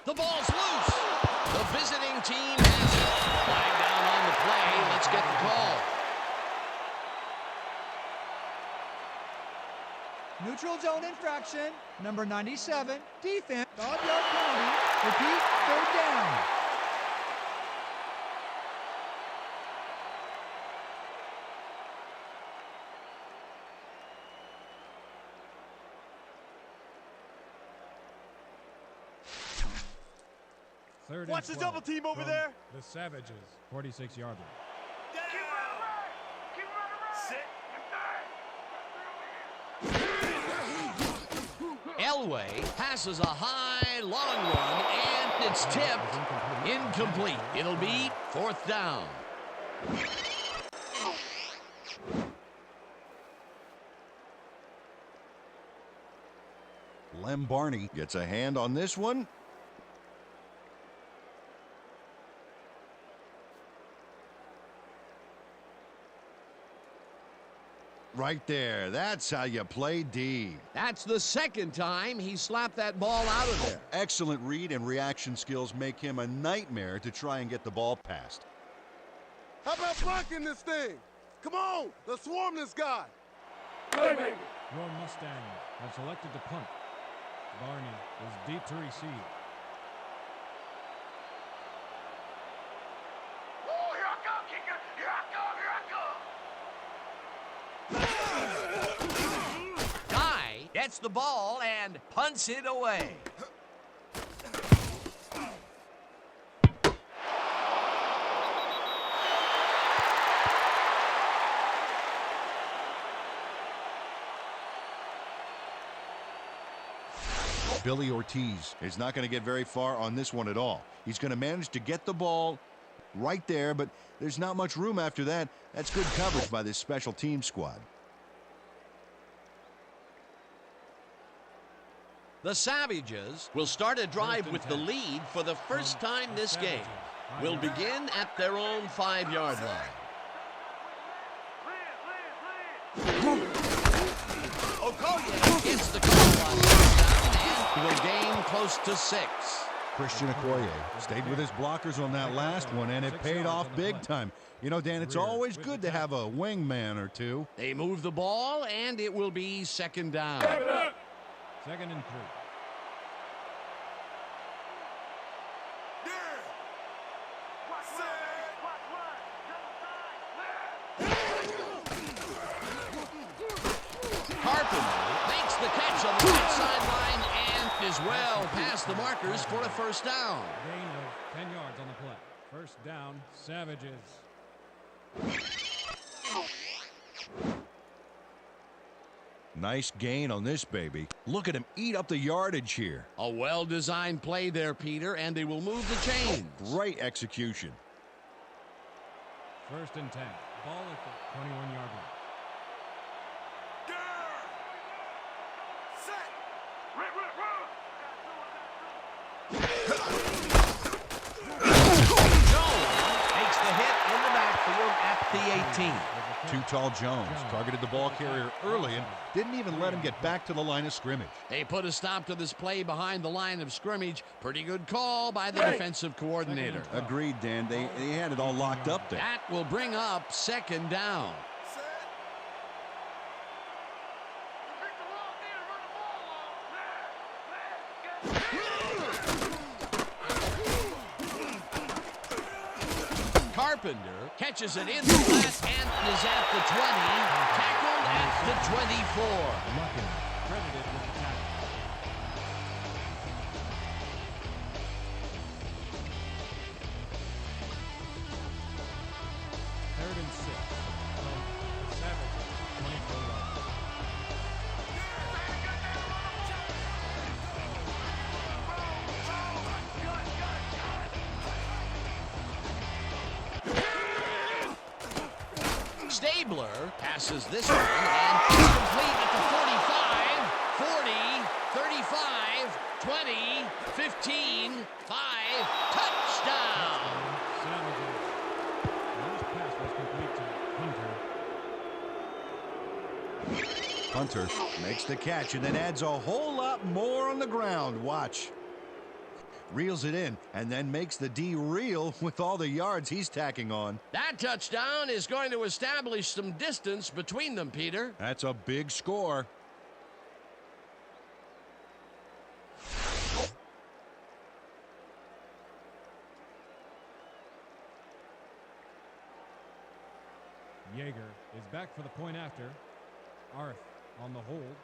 The ball's loose. The visiting team has it. Flag down on the play. Let's get the call. Neutral zone infraction. Number 97. Defense. 5-yard penalty. Repeat. Third down. Third Watch and the double 12 team over from there. The Savages, 46-yard line. Keep running right! Elway passes a high, long one, and it's tipped. Incomplete. It'll be 4th down. Lem Barney gets a hand on this one. Right there. That's how you play D. That's the second time he slapped that ball out of there. Excellent read and reaction skills make him a nightmare to try and get the ball past. How about blocking this thing? Come on, let's swarm this guy. Your Mustangs have selected to punt. Barney is deep to receive. Oh, here I come, kicker! Here I come! Here I come! Guy gets the ball and punts it away. Billy Ortiz is not going to get very far on this one at all. He's going to manage to get the ball right there, but there's not much room after that. That's good coverage by this special team squad. The Savages will start a drive with the lead for the first time this game. Will begin at their own 5-yard line. Okoye gets the call on first down and will gain close to 6. Christian Okoye stayed with his blockers on that last one, and it paid off big time. You know, Dan, it's always good to have a wingman or two. They move the ball, and it will be 2nd down. 2nd and 3. Carpenter makes the catch on the right sideline and is well past the markers for a first down. Gain of 10 yards on the play. First down, Savages. Nice gain on this baby. Look at him eat up the yardage here. A well-designed play there, Peter, and they will move the chains. Great execution. 1st and 10. Ball at the 21-yard line. Makes the hit in the backfield at the 18. Too tall Jones targeted the ball carrier early and didn't even let him get back to the line of scrimmage. They put a stop to this play behind the line of scrimmage. Pretty good call by the defensive coordinator. Agreed, Dan. They had it all locked up there. That will bring up 2nd down. Carpenter catches it in the flat and is at the 20, tackled at the 24. Luckett credited with the tackle. Third and 6. The Savages, 24 yards. Stabler passes this one and is complete at the 45, 40, 35, 20, 15, 5, touchdown! Savages. Last pass was complete to Hunter. Hunter makes the catch and then adds a whole lot more on the ground. Watch. Reels it in and then makes the D reel with all the yards he's tacking on. That touchdown is going to establish some distance between them, Peter. That's a big score. Yeager is back for the point after. Arth on the hold.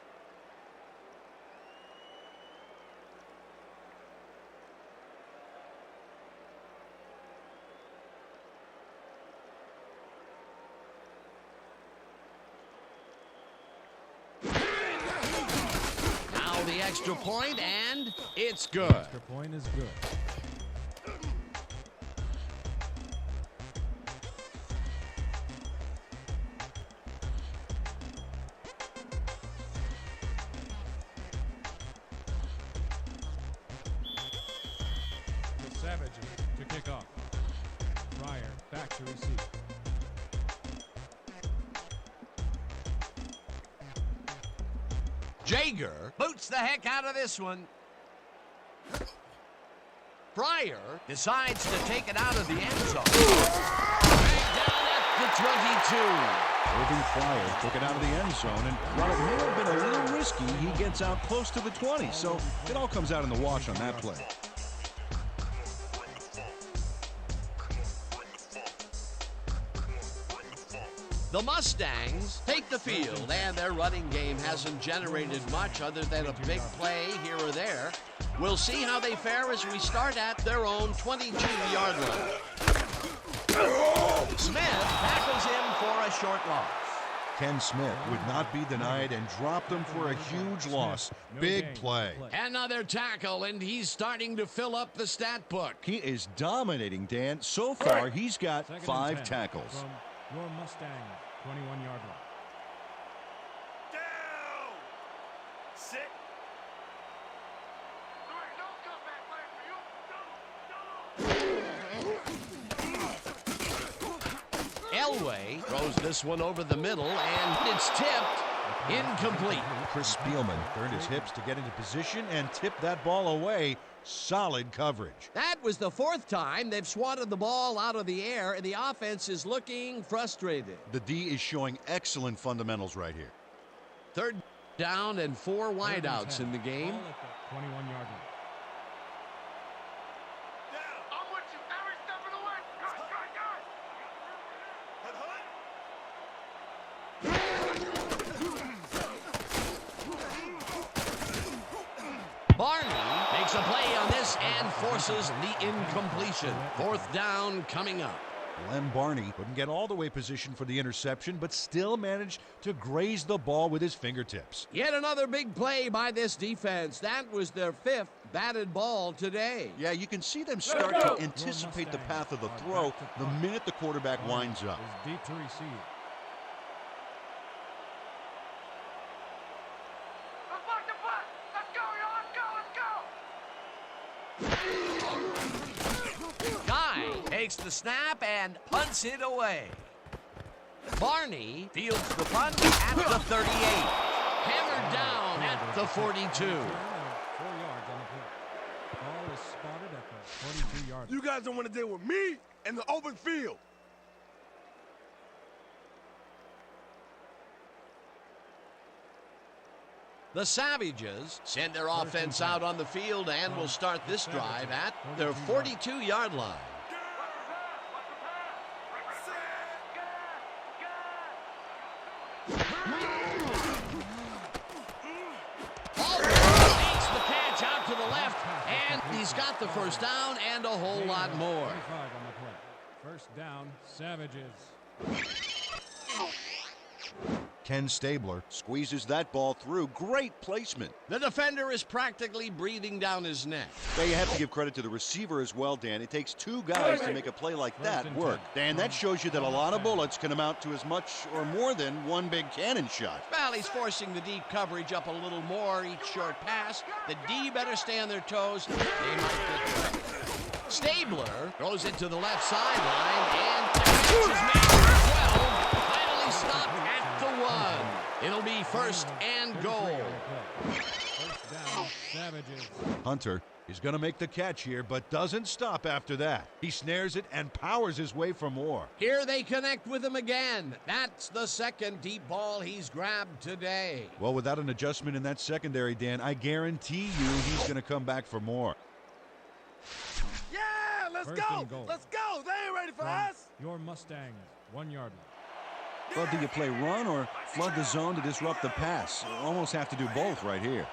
Now the extra point, and it's good. Extra point is good. The Savages to kick off. Pryor back to receive. Jaeger boots the heck out of this one. Pryor decides to take it out of the end zone. Right down at the 22. Irving Pryor took it out of the end zone, and while it may have been a little risky, he gets out close to the 20, so it all comes out in the wash on that play. The Mustangs take the field, and their running game hasn't generated much other than a big play here or there. We'll see how they fare as we start at their own 22-yard line. Smith tackles him for a short loss. Ken Smith would not be denied and dropped them for a huge loss. Big play. Another tackle, and he's starting to fill up the stat book. He is dominating, Dan. So far, he's got Second and 5 10 tackles. From your Mustang 21-yard line. Down. Sit. Elway throws this one over the middle, and it's tipped. Incomplete. Chris Spielman turned his hips to get into position and tipped that ball away. Solid coverage. That was the fourth time they've swatted the ball out of the air, and the offense is looking frustrated. The D is showing excellent fundamentals right here. Third down and 4 wideouts in the game. 21-yard line. I'm with you every step of the way. Barney makes a play on this and forces the incompletion. Fourth down coming up. Glenn Barney couldn't get all the way positioned for the interception, but still managed to graze the ball with his fingertips. Yet another big play by this defense. That was their 5th batted ball today. Yeah, you can see them start to anticipate the path of the throw the minute the quarterback winds up. Is deep to receive. Let's block the punt. Let's go, y'all. Let's go, let's go. Guy takes the snap and punts it away. Barney fields the punt at the 38. Hammered down at the 42. 4 yards on the play. Ball is spotted at the 42-yard line. You guys don't want to deal with me in the open field. The Savages send their offense out on the field and will start this drive at their 42-yard line. Makes the catch out to the left, and he's got the first down and a whole lot more. 25 on the play. First down, Savages. Ken Stabler squeezes that ball through. Great placement. The defender is practically breathing down his neck. Now you have to give credit to the receiver as well, Dan. It takes 2 guys to make a play like that work. Dan, that shows you that a lot of bullets can amount to as much or more than one big cannon shot. Well, he's forcing the deep coverage up a little more each short pass. The D better stay on their toes. They might get trapped. Stabler throws it to the left sideline, and the catch is made for 12. Finally stopped at the 1. It'll be first and goal. First down, Savages. Hunter is going to make the catch here, but doesn't stop after that. He snares it and powers his way for more. Here they connect with him again. That's the second deep ball he's grabbed today. Well, without an adjustment in that secondary, Dan, I guarantee you he's going to come back for more. Yeah, let's First go. and goal. Let's go. They ain't ready for us. Your Mustangs, 1-yard line. Well, do you play run or flood the zone to disrupt the pass? You almost have to do both right here.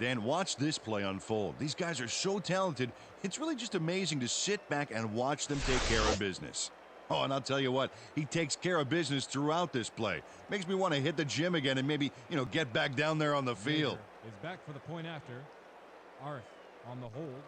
Dan, watch this play unfold. These guys are so talented, it's really just amazing to sit back and watch them take care of business. Oh, and I'll tell you what, he takes care of business throughout this play. Makes me want to hit the gym again and maybe, get back down there on the field. Is back for the point after. Arth on the hold.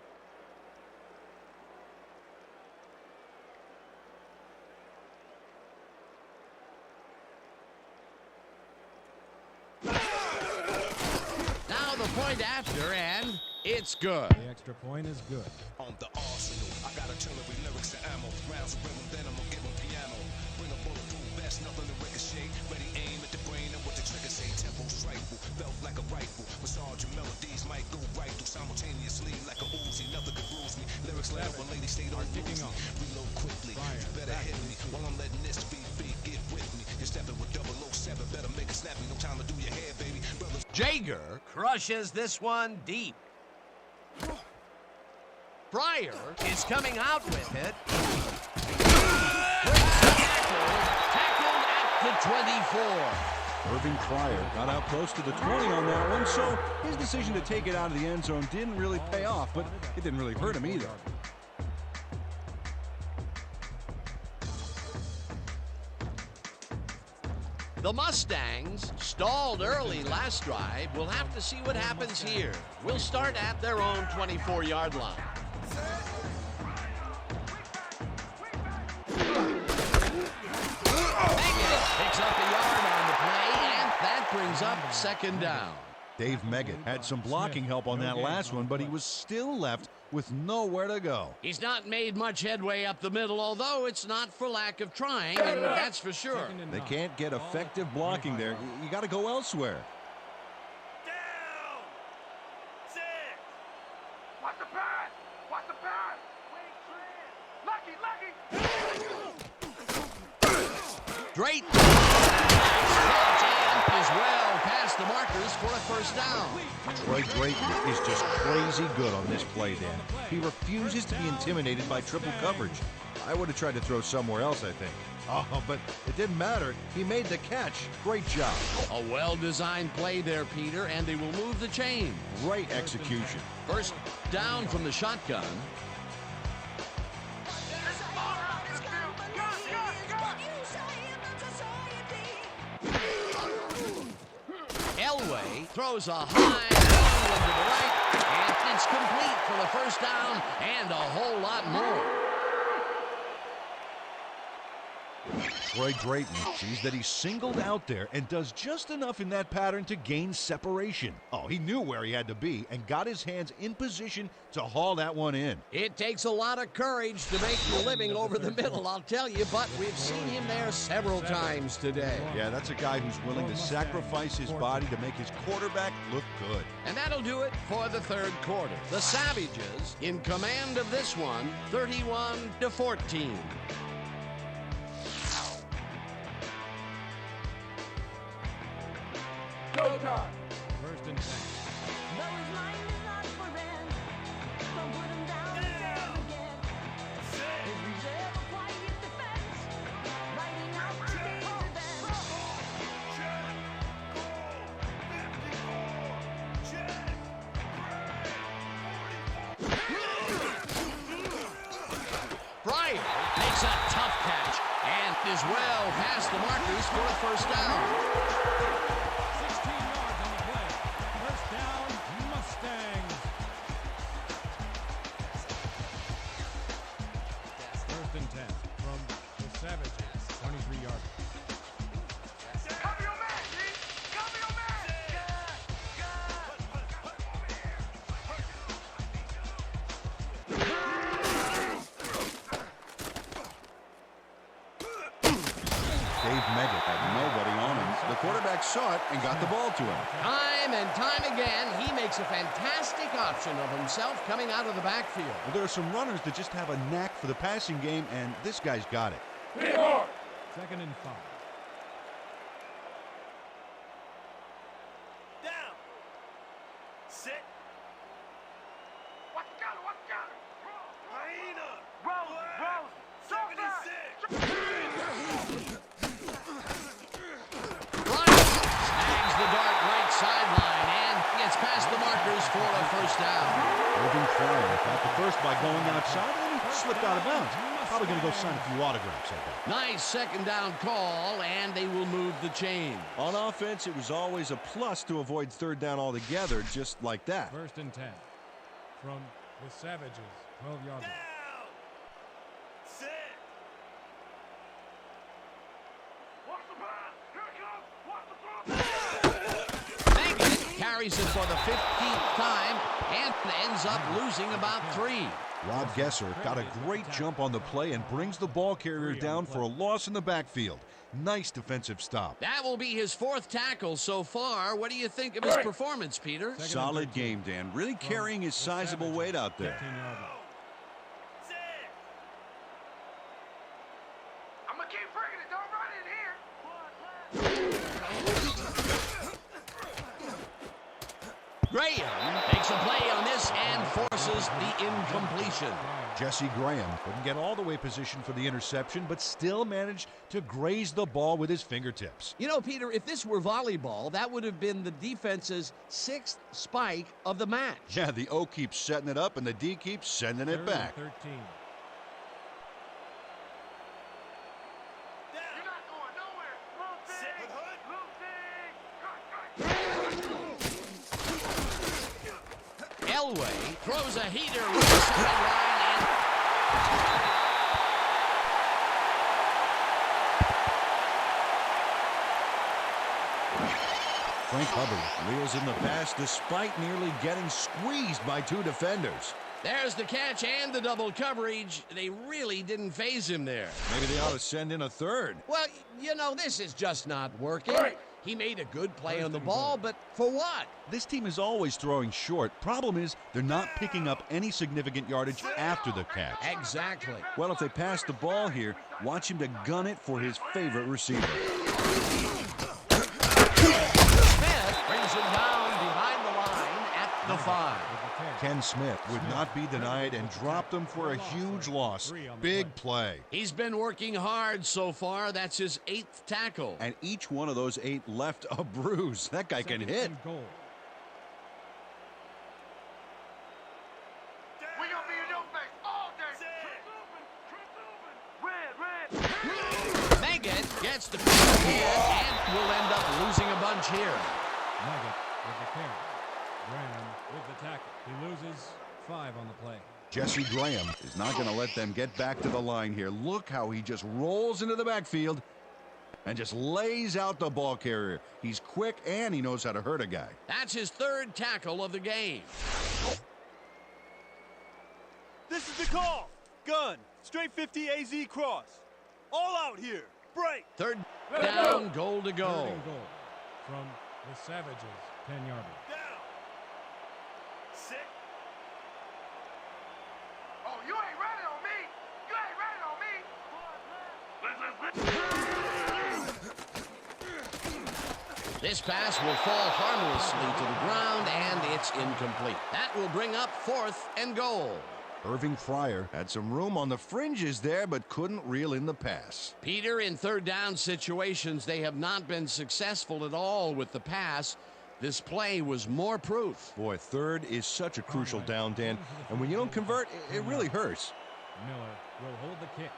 Now the point after, and it's good. The extra point is good. On the arsenal, I got artillery, lyrics and ammo. Rounds of rhythm, then I'ma give 'em piano. Bring a bulletproof vest, nothing to ricochet. Ready aim at the brain and what the trigger say. Tempo strifle, felt like a rifle. Massage your melodies might go right through simultaneously like a Uzi. Nothing can bruise me. Lyrics let up a lady stay don't lose me. Reload quickly, you better hit me. While I'm letting this beat get with me. You're stepping with 007, better make it snappy. No time to do your hair, baby. Brothers. Jager crushes this one deep. Fryer is coming out with it. Tackled at the 24. Irving Pryor got out close to the 20 on that one, so his decision to take it out of the end zone didn't really pay off, but it didn't really hurt him either. The Mustangs stalled early last drive. We'll have to see what happens here. We'll start at their own 24-yard line. Picks up a yard on the play, and that brings up second down. Dave Meggett had some blocking help on that last one, but he was still left with nowhere to go. He's not made much headway up the middle, although it's not for lack of trying, and that's for sure. They can't get effective blocking there. You got to go elsewhere. Down. 6. Watch the pass! Watch the pass! Lucky! Great catch, and is well past the markers for a first down. Troy Drayton is just crazy good on this play, Dan. He refuses to be intimidated by triple coverage. I would have tried to throw somewhere else, I think. Oh, but it didn't matter. He made the catch. Great job. A well-designed play there, Peter, and they will move the chain. Great execution. First down from the shotgun. Elway throws a high one to the right, and it's complete for the first down and a whole lot more. Troy Drayton sees that he's singled out there and does just enough in that pattern to gain separation. Oh, he knew where he had to be and got his hands in position to haul that one in. It takes a lot of courage to make your living over the middle, I'll tell you, but we've seen him there several times today. Yeah, that's a guy who's willing to sacrifice his body to make his quarterback look good. And that'll do it for the third quarter. The Savages in command of this one, 31-14. Go time! First and 10. Bryant makes a tough catch and is well past the markers for a first down. 16 yards on the play. First down, Mustangs. First and 10 from the Savages. 23-yard. Cover your man, G! Cover your man! Dave Meggett had nobody on him. The quarterback saw it and got the ball to him. Time and time again, he makes a fantastic option of himself coming out of the backfield. Well, there are some runners that just have a knack for the passing game, and this guy's got it. Hit hard! Second and 5. Down. Sit. Watch the counter! Watch the counter! Hyena. Roll! 76. Bryant snags the dart right sideline and gets past the markers for a first down. Irving Fryar got the first by going outside, and he slipped out of bounds. Probably going to go sign a few autographs, I bet. Nice second down call, and they will move the chain. On offense, it was always a plus to avoid third down altogether, just like that. First and 10 from the Savages. 12-yard line. Down. Sit. Watch the pass! Here it comes! Watch the throw! Meggett carries it for the 15th time and ends up losing about 3. Rob Gesser got a great jump on the play and brings the ball carrier down for a loss in the backfield. Nice defensive stop. That will be his 4th tackle so far. What do you think of his performance, Peter? Solid game, Dan. Really carrying his sizable weight out there. 15-yard line. Sit. I'm gonna keep bringing it. Don't run in here. Graham makes a play on this and forces the incompletion. Jesse Graham couldn't get all the way positioned for the interception, but still managed to graze the ball with his fingertips. You know, Peter, if this were volleyball, that would have been the defense's 6th spike of the match. Yeah, the O keeps setting it up, and the D keeps sending it Third back. and 13. You're not going nowhere. Move Sit. things. Hood. Move things. Elway throws a heater with the sideline and Frank Hubbard reels in the pass despite nearly getting squeezed by two defenders. There's the catch and the double coverage. They really didn't phase him there. Maybe they ought to send in a third. Well, you know, this is just not working. He made a good play on the ball, but for what? This team is always throwing short. Problem is, they're not picking up any significant yardage after the catch. Exactly. Well, if they pass the ball here, watch him to gun it for his favorite receiver. Smith brings him down behind the line at the 5. Ken Smith would not be denied and dropped him for a huge loss. Big play. He's been working hard so far. That's his 8th tackle. And each one of those 8 left a bruise. That guy can hit. We gonna be in your face all day. Red. Meggett gets the pick again and will end up losing a bunch here. Meggett with the carry. Graham with the tackle. He loses 5 on the play. Jesse Graham is not going to let them get back to the line here. Look how he just rolls into the backfield and just lays out the ball carrier. He's quick and he knows how to hurt a guy. That's his 3rd tackle of the game. This is the call. Gun. Straight 50 AZ cross. All out here. Break. 3rd down, goal to go. 3rd and goal from the Savages, 10-yarder. Down. 6. Oh, you ain't running on me. You ain't running on me. This pass will fall harmlessly to the ground, and it's incomplete. That will bring up 4th and goal. Irving Fryer had some room on the fringes there, but couldn't reel in the pass. Peter, in 3rd down situations, they have not been successful at all with the pass. This play was more proof. Boy, 3rd is such a crucial down, Dan. And when you don't convert, it really hurts. Miller will hold the kick.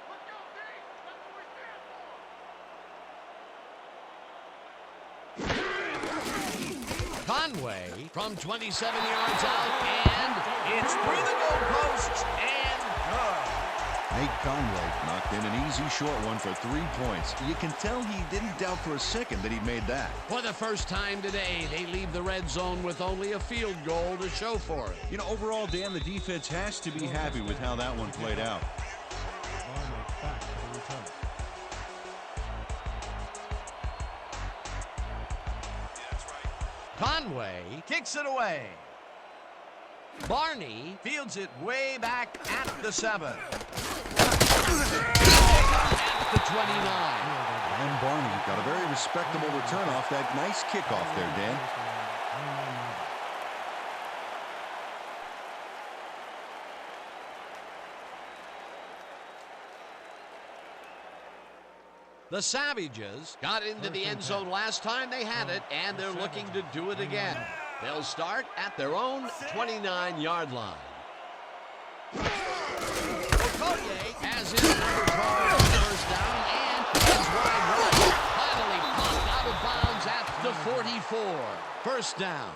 Let's go, D. That's what we stand for. Conway from 27 yards out, and it's through the goalposts and good. Nate Conway knocked in an easy short one for 3 points. You can tell he didn't doubt for a second that he'd made that. For the first time today, they leave the red zone with only a field goal to show for it. You know, overall, Dan, the defense has to be happy with how that one played out. Barney back to the return. Conway kicks it away. Barney fields it way back at the 7. At the 29. And Barney got a very respectable return off that nice kickoff there, Dan. The Savages got into the end zone last time they had it, and they're looking to do it again. They'll start at their own 29-yard line. Okoye has his number card on first down and is wide right. Finally popped out of bounds at the 44. First down.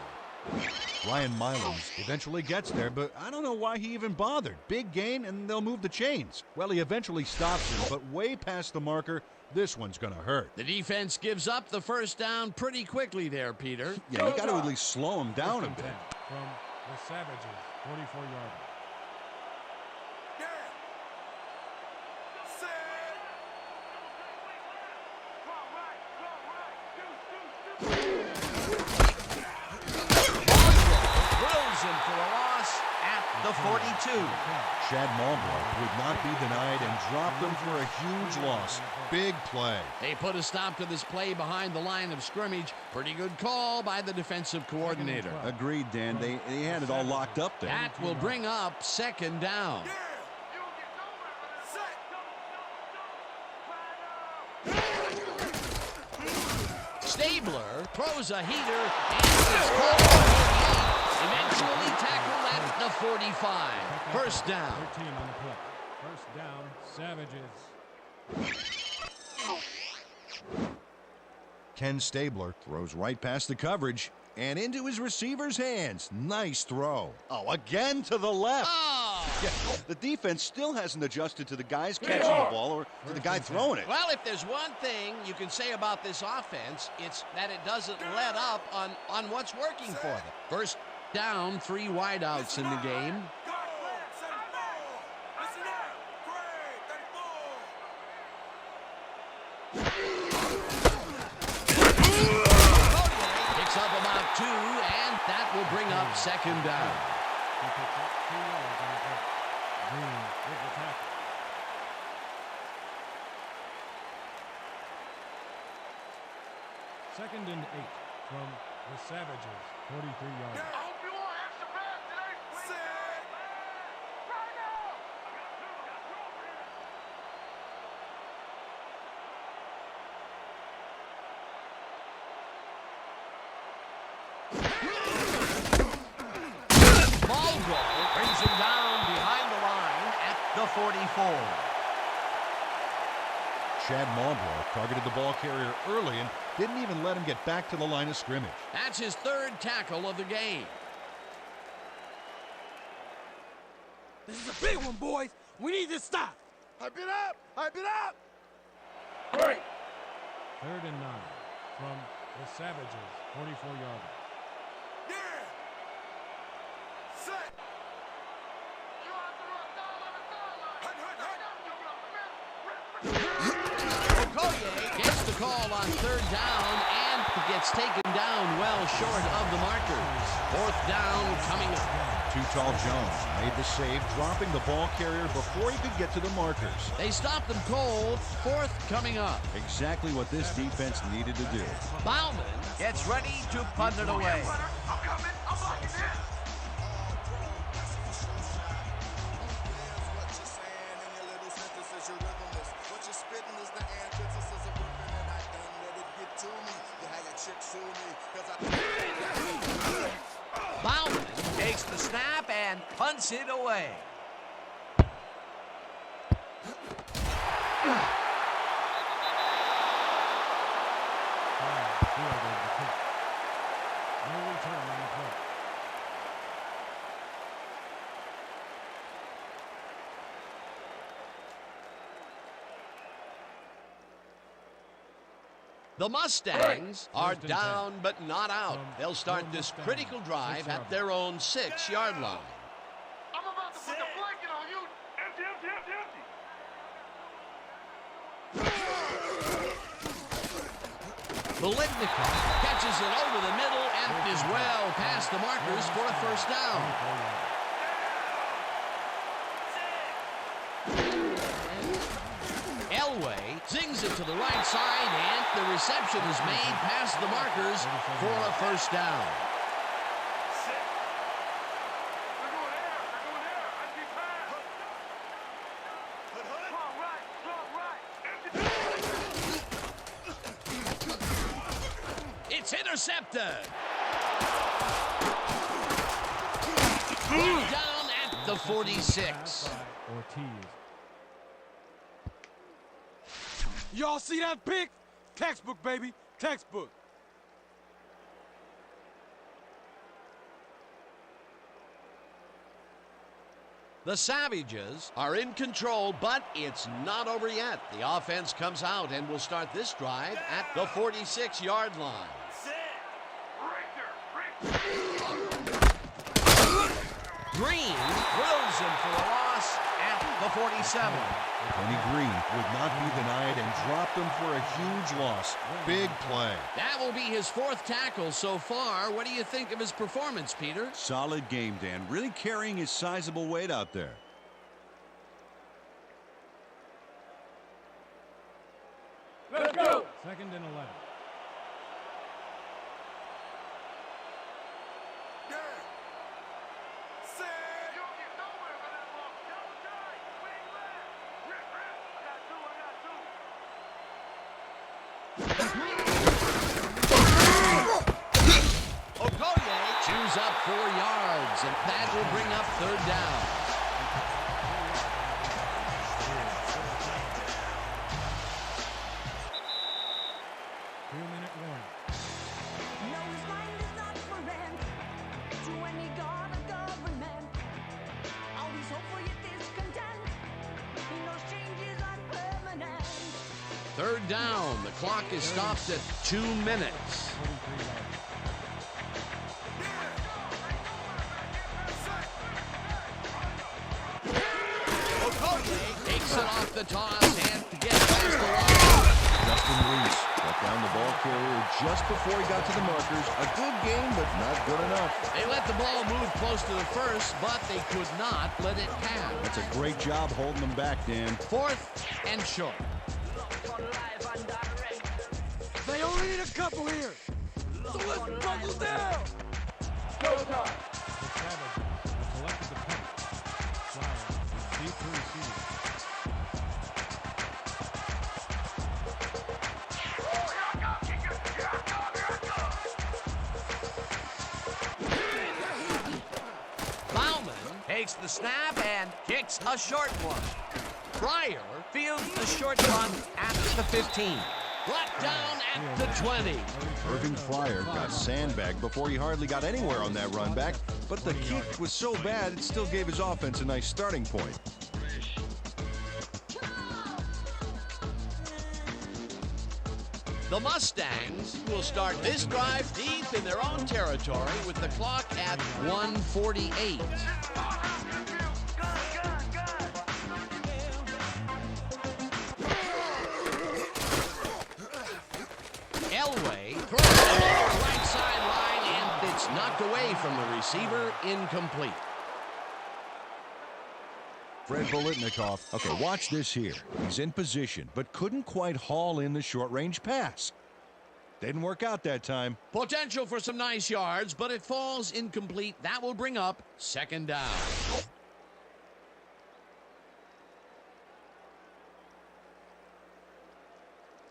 Ryan Miloms eventually gets there, but I don't know why he even bothered. Big gain, and they'll move the chains. Well, he eventually stops him, but way past the marker. This one's going to hurt. The defense gives up the first down pretty quickly there, Peter. Yeah, you got to at least slow him down a bit. From the Savages, 44-yarder. Throws him for a loss at the 42. Chad Malbrook would not be denied and dropped him for a huge loss. Big play. They put a stop to this play behind the line of scrimmage. Pretty good call by the defensive coordinator. Agreed, Dan. They had it all locked up there. That will bring up second down. Stabler throws a heater and is called for the 8. Eventually tackled at the 45. First down. 13 on the play. First down, Savages. Ken Stabler throws right past the coverage and into his receiver's hands. Nice throw. Oh, again to the left. Oh, Yeah, the defense still hasn't adjusted to the guys catching the ball or to the guy throwing it. Well, if there's one thing you can say about this offense, it's that it doesn't let up on what's working for them. First down, 3 wideouts in the game. Picks up about 2, and that will bring up second down. He picks up 2 yards on the play. Green with the tackle. Second and 8 from the Savages, 43 yards. I hope you all extra pass today. Set. Right now. Ball goal brings him down behind the line at the 44. Chad Marlborough targeted the ball carrier early and didn't even let him get back to the line of scrimmage. That's his 3rd tackle of the game. This is a big one, boys. We need to stop. Hype it up! Hype it up! Great. 3rd and 9 from the Savages, 44-yarder. Yeah. Set. You have to run down on the sideline. Hut, hut, hut. Okoye gets the call on 3rd down and gets taken down well short of the markers. 4th down coming up. Too Tall Jones made the save, dropping the ball carrier before he could get to the markers. They stopped them cold. 4th coming up. Exactly what this defense needed to do. Bauman gets ready to punt it away. I'm coming. I'm blocking this. Bauman takes the snap and punts it away. Fielded the kick. No return on the play. The Mustangs are down but not out. They'll start this critical drive at their own 6-yard line. I'm about to put the blanket on you. Empty, empty, empty, empty. Biletnikoff catches it over the middle and is well past the markers for a 1st down. Elway zings it to the right side, and the reception is made past the markers for a 1st down. They're going air. They're going air. I see pass. Strong right. Empty. It's intercepted. Down at the 46. Ortiz. Y'all see that pick? Textbook, baby. Textbook. The Savages are in control, but it's not over yet. The offense comes out and will start this drive at the 46-yard line. Green drills him for a loss at the 47. Tony Green would not be denied and dropped him for a huge loss. Big play. That will be his 4th tackle so far. What do you think of his performance, Peter? Solid game, Dan. Really carrying his sizable weight out there. Let's go. 2nd and 11. Yeah. Set. You don't get nowhere with that ball. Double tight. Wing left. Rip, rip. I got two. Okoye chews up 4 yards, and that will bring up 3rd down. Third down. The clock is stopped at 2 minutes. Takes it off the toss and gets past the line. Justin Reese got down the ball carrier just before he got to the markers. A good game, but not good enough. They let the ball move close to the first, but they could not let it pass. That's a great job holding them back, Dan. 4th and short. They only need a couple here. So let's buckle down. Go time. Takes the snap and kicks a short one. Pryor fields the short one at the 15. Brought down at the 20. Irving Pryor got sandbagged before he hardly got anywhere on that run back, but the kick was so bad it still gave his offense a nice starting point. The Mustangs will start this drive deep in their own territory with the clock at 1:48. Elway throws it to the right sideline, and it's knocked away from the receiver, incomplete. Fred Bolitnikoff. Okay, watch this here. He's in position, but couldn't quite haul in the short-range pass. Didn't work out that time. Potential for some nice yards, but it falls incomplete. That will bring up 2nd down.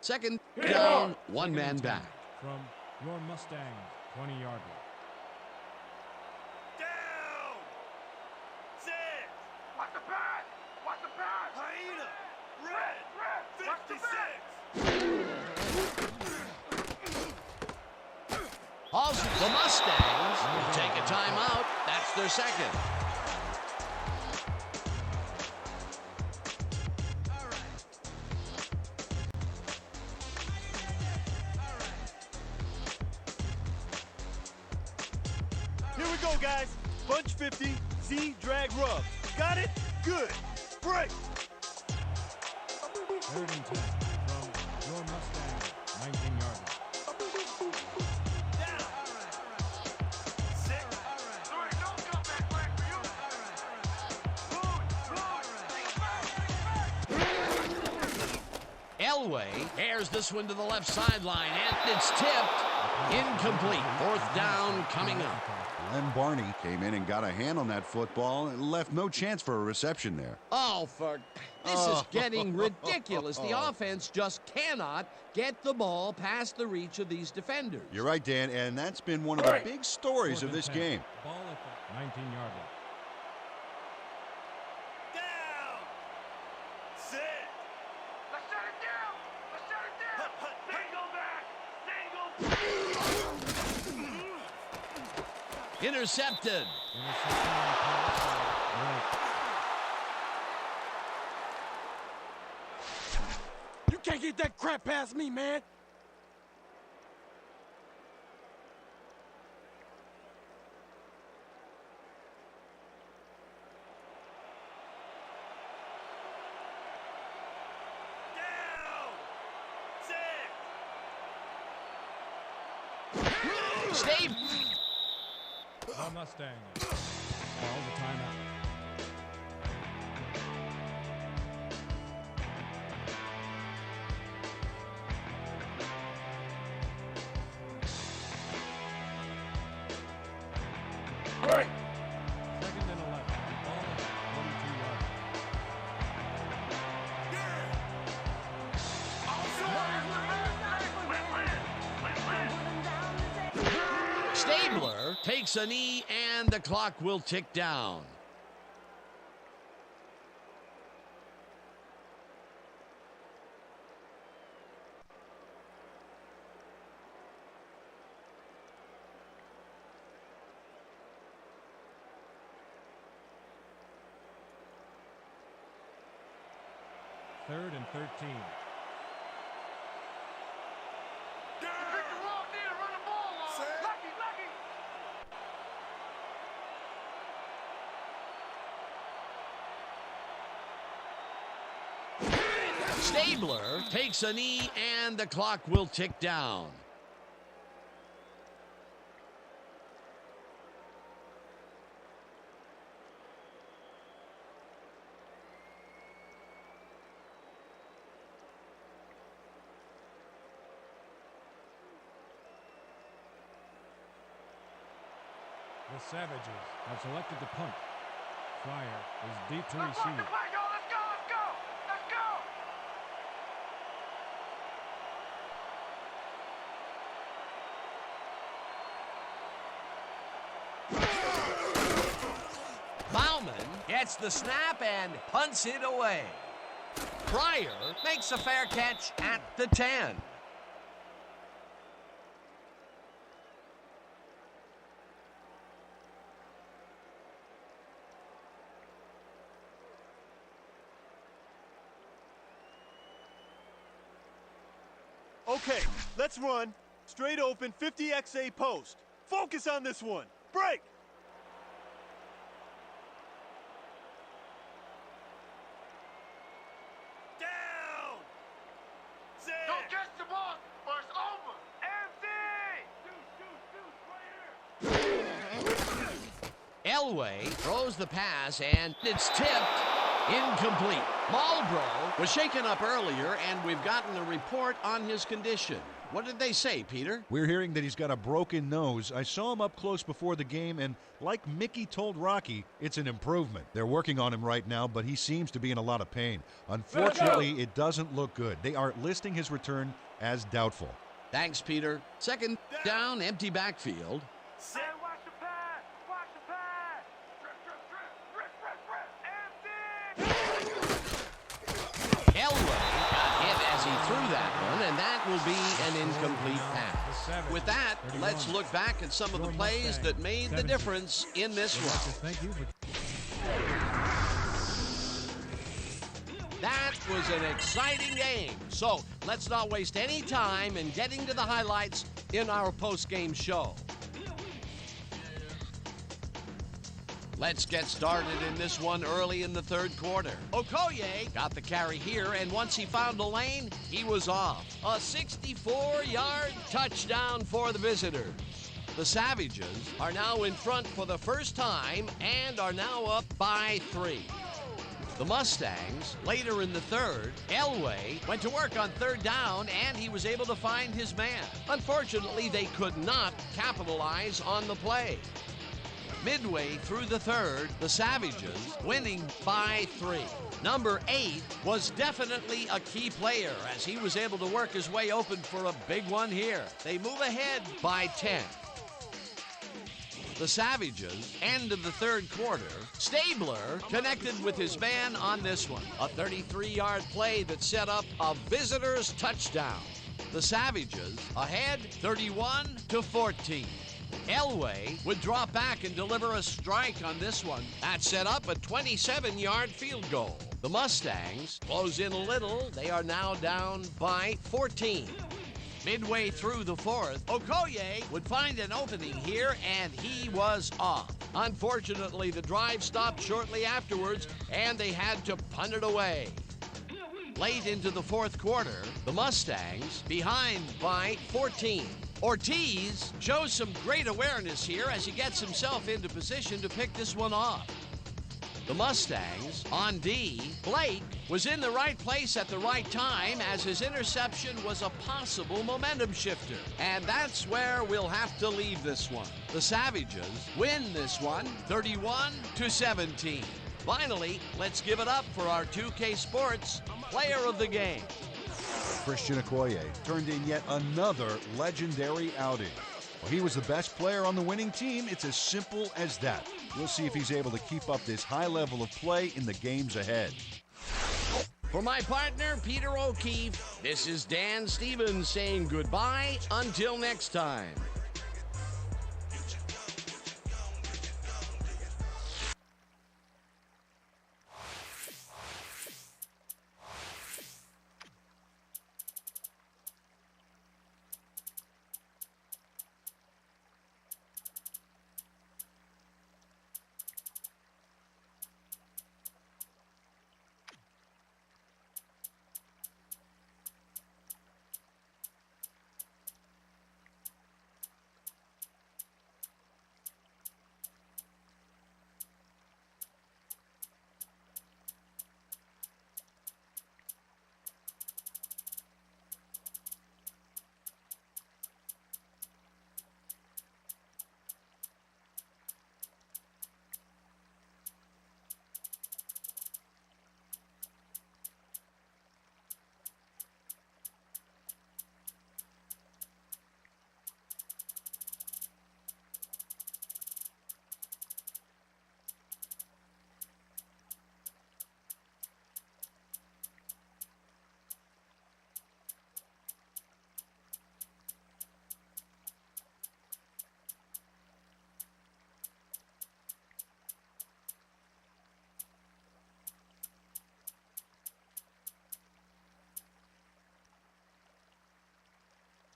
Second down, 1 man back. From your Mustang 20-yard line. Down! Set! Watch the pass! Watch the pass! Hyena! Red! Watch the 56! Also, the Mustangs will take a timeout. That's their second. Here we go, guys. Bunch 50, Z, drag, rub. Got it? Good. Break. 3rd and 10 from your Mustang 19-yard line. Elway airs this one to the left sideline, and it's tipped. Incomplete. 4th down coming up. Len Barney came in and got a hand on that football and left no chance for a reception there. Oh, this is getting ridiculous. The offense just cannot get the ball past the reach of these defenders. You're right, Dan, and that's been one of the big stories 4th of and this 10. game. Ball at the 19-yard line. Down! Set! Let's shut it down! Let's shut it down! Single back! Single! Intercepted. Interception on pass. You can't get that crap past me, man. Down! Set! Steve. The Mustang calls a timeout. Break! 2nd and 11. Ball at the 42-yard line. Stabler takes a knee, and the clock will tick down. 3rd and 13. You picked the wrong knee to run the ball on. Lucky, lucky. Stabler takes a knee, and the clock will tick down. The Savages have selected to punt. Fryer is deep to Let's walk the receive. play, y'all. Let's go, let's go. Let's go. Bauman gets the snap and punts it away. Fryer makes a fair catch at the 10. Okay, let's run. Straight open, 50XA post. Focus on this one. Break! Down! Set! Don't catch the ball or it's over. MC! Elway throws the pass, and it's tipped. Incomplete. Marlborough was shaken up earlier, and we've gotten a report on his condition. What did they say, Peter? We're hearing that he's got a broken nose. I saw him up close before the game, and like Mickey told Rocky, it's an improvement. They're working on him right now, but he seems to be in a lot of pain. Unfortunately, it doesn't look good. They are listing his return as doubtful. Thanks, Peter. Second down, empty backfield. Hey, watch the pass. Watch the pass. Drip, drip, drip. MC! Elway got hit as he threw that one, and that will be an incomplete pass. With that, let's look back at some of the plays that made the difference in this one. Thank you for That was an exciting game. So let's not waste any time in getting to the highlights in our post-game show. Let's get started in this one early in the third quarter. Okoye got the carry here, and once he found the lane, he was off. A 64-yard touchdown for the visitors. The Savages are now in front for the first time and are now up by 3. The Mustangs, later in the third, Elway went to work on third down, and he was able to find his man. Unfortunately, they could not capitalize on the play. Midway through the third, the Savages winning by 3. Number 8 was definitely a key player as he was able to work his way open for a big one here. They move ahead by 10. The Savages end of the third quarter. Stabler connected with his man on this one. A 33-yard play that set up a visitor's touchdown. The Savages ahead 31-14. Elway would drop back and deliver a strike on this one. That set up a 27-yard field goal. The Mustangs close in a little. They are now down by 14. Midway through the fourth, Okoye would find an opening here, and he was off. Unfortunately, the drive stopped shortly afterwards, and they had to punt it away. Late into the fourth quarter, the Mustangs behind by 14. Ortiz shows some great awareness here as he gets himself into position to pick this one off. The Mustangs on D. Blake was in the right place at the right time as his interception was a possible momentum shifter. And that's where we'll have to leave this one. The Savages win this one 31-17. Finally, let's give it up for our 2K Sports Player of the Game. Christian Okoye turned in yet another legendary outing. Well, he was the best player on the winning team. It's as simple as that. We'll see if he's able to keep up this high level of play in the games ahead. For my partner, Peter O'Keefe, this is Dan Stevens saying goodbye until next time.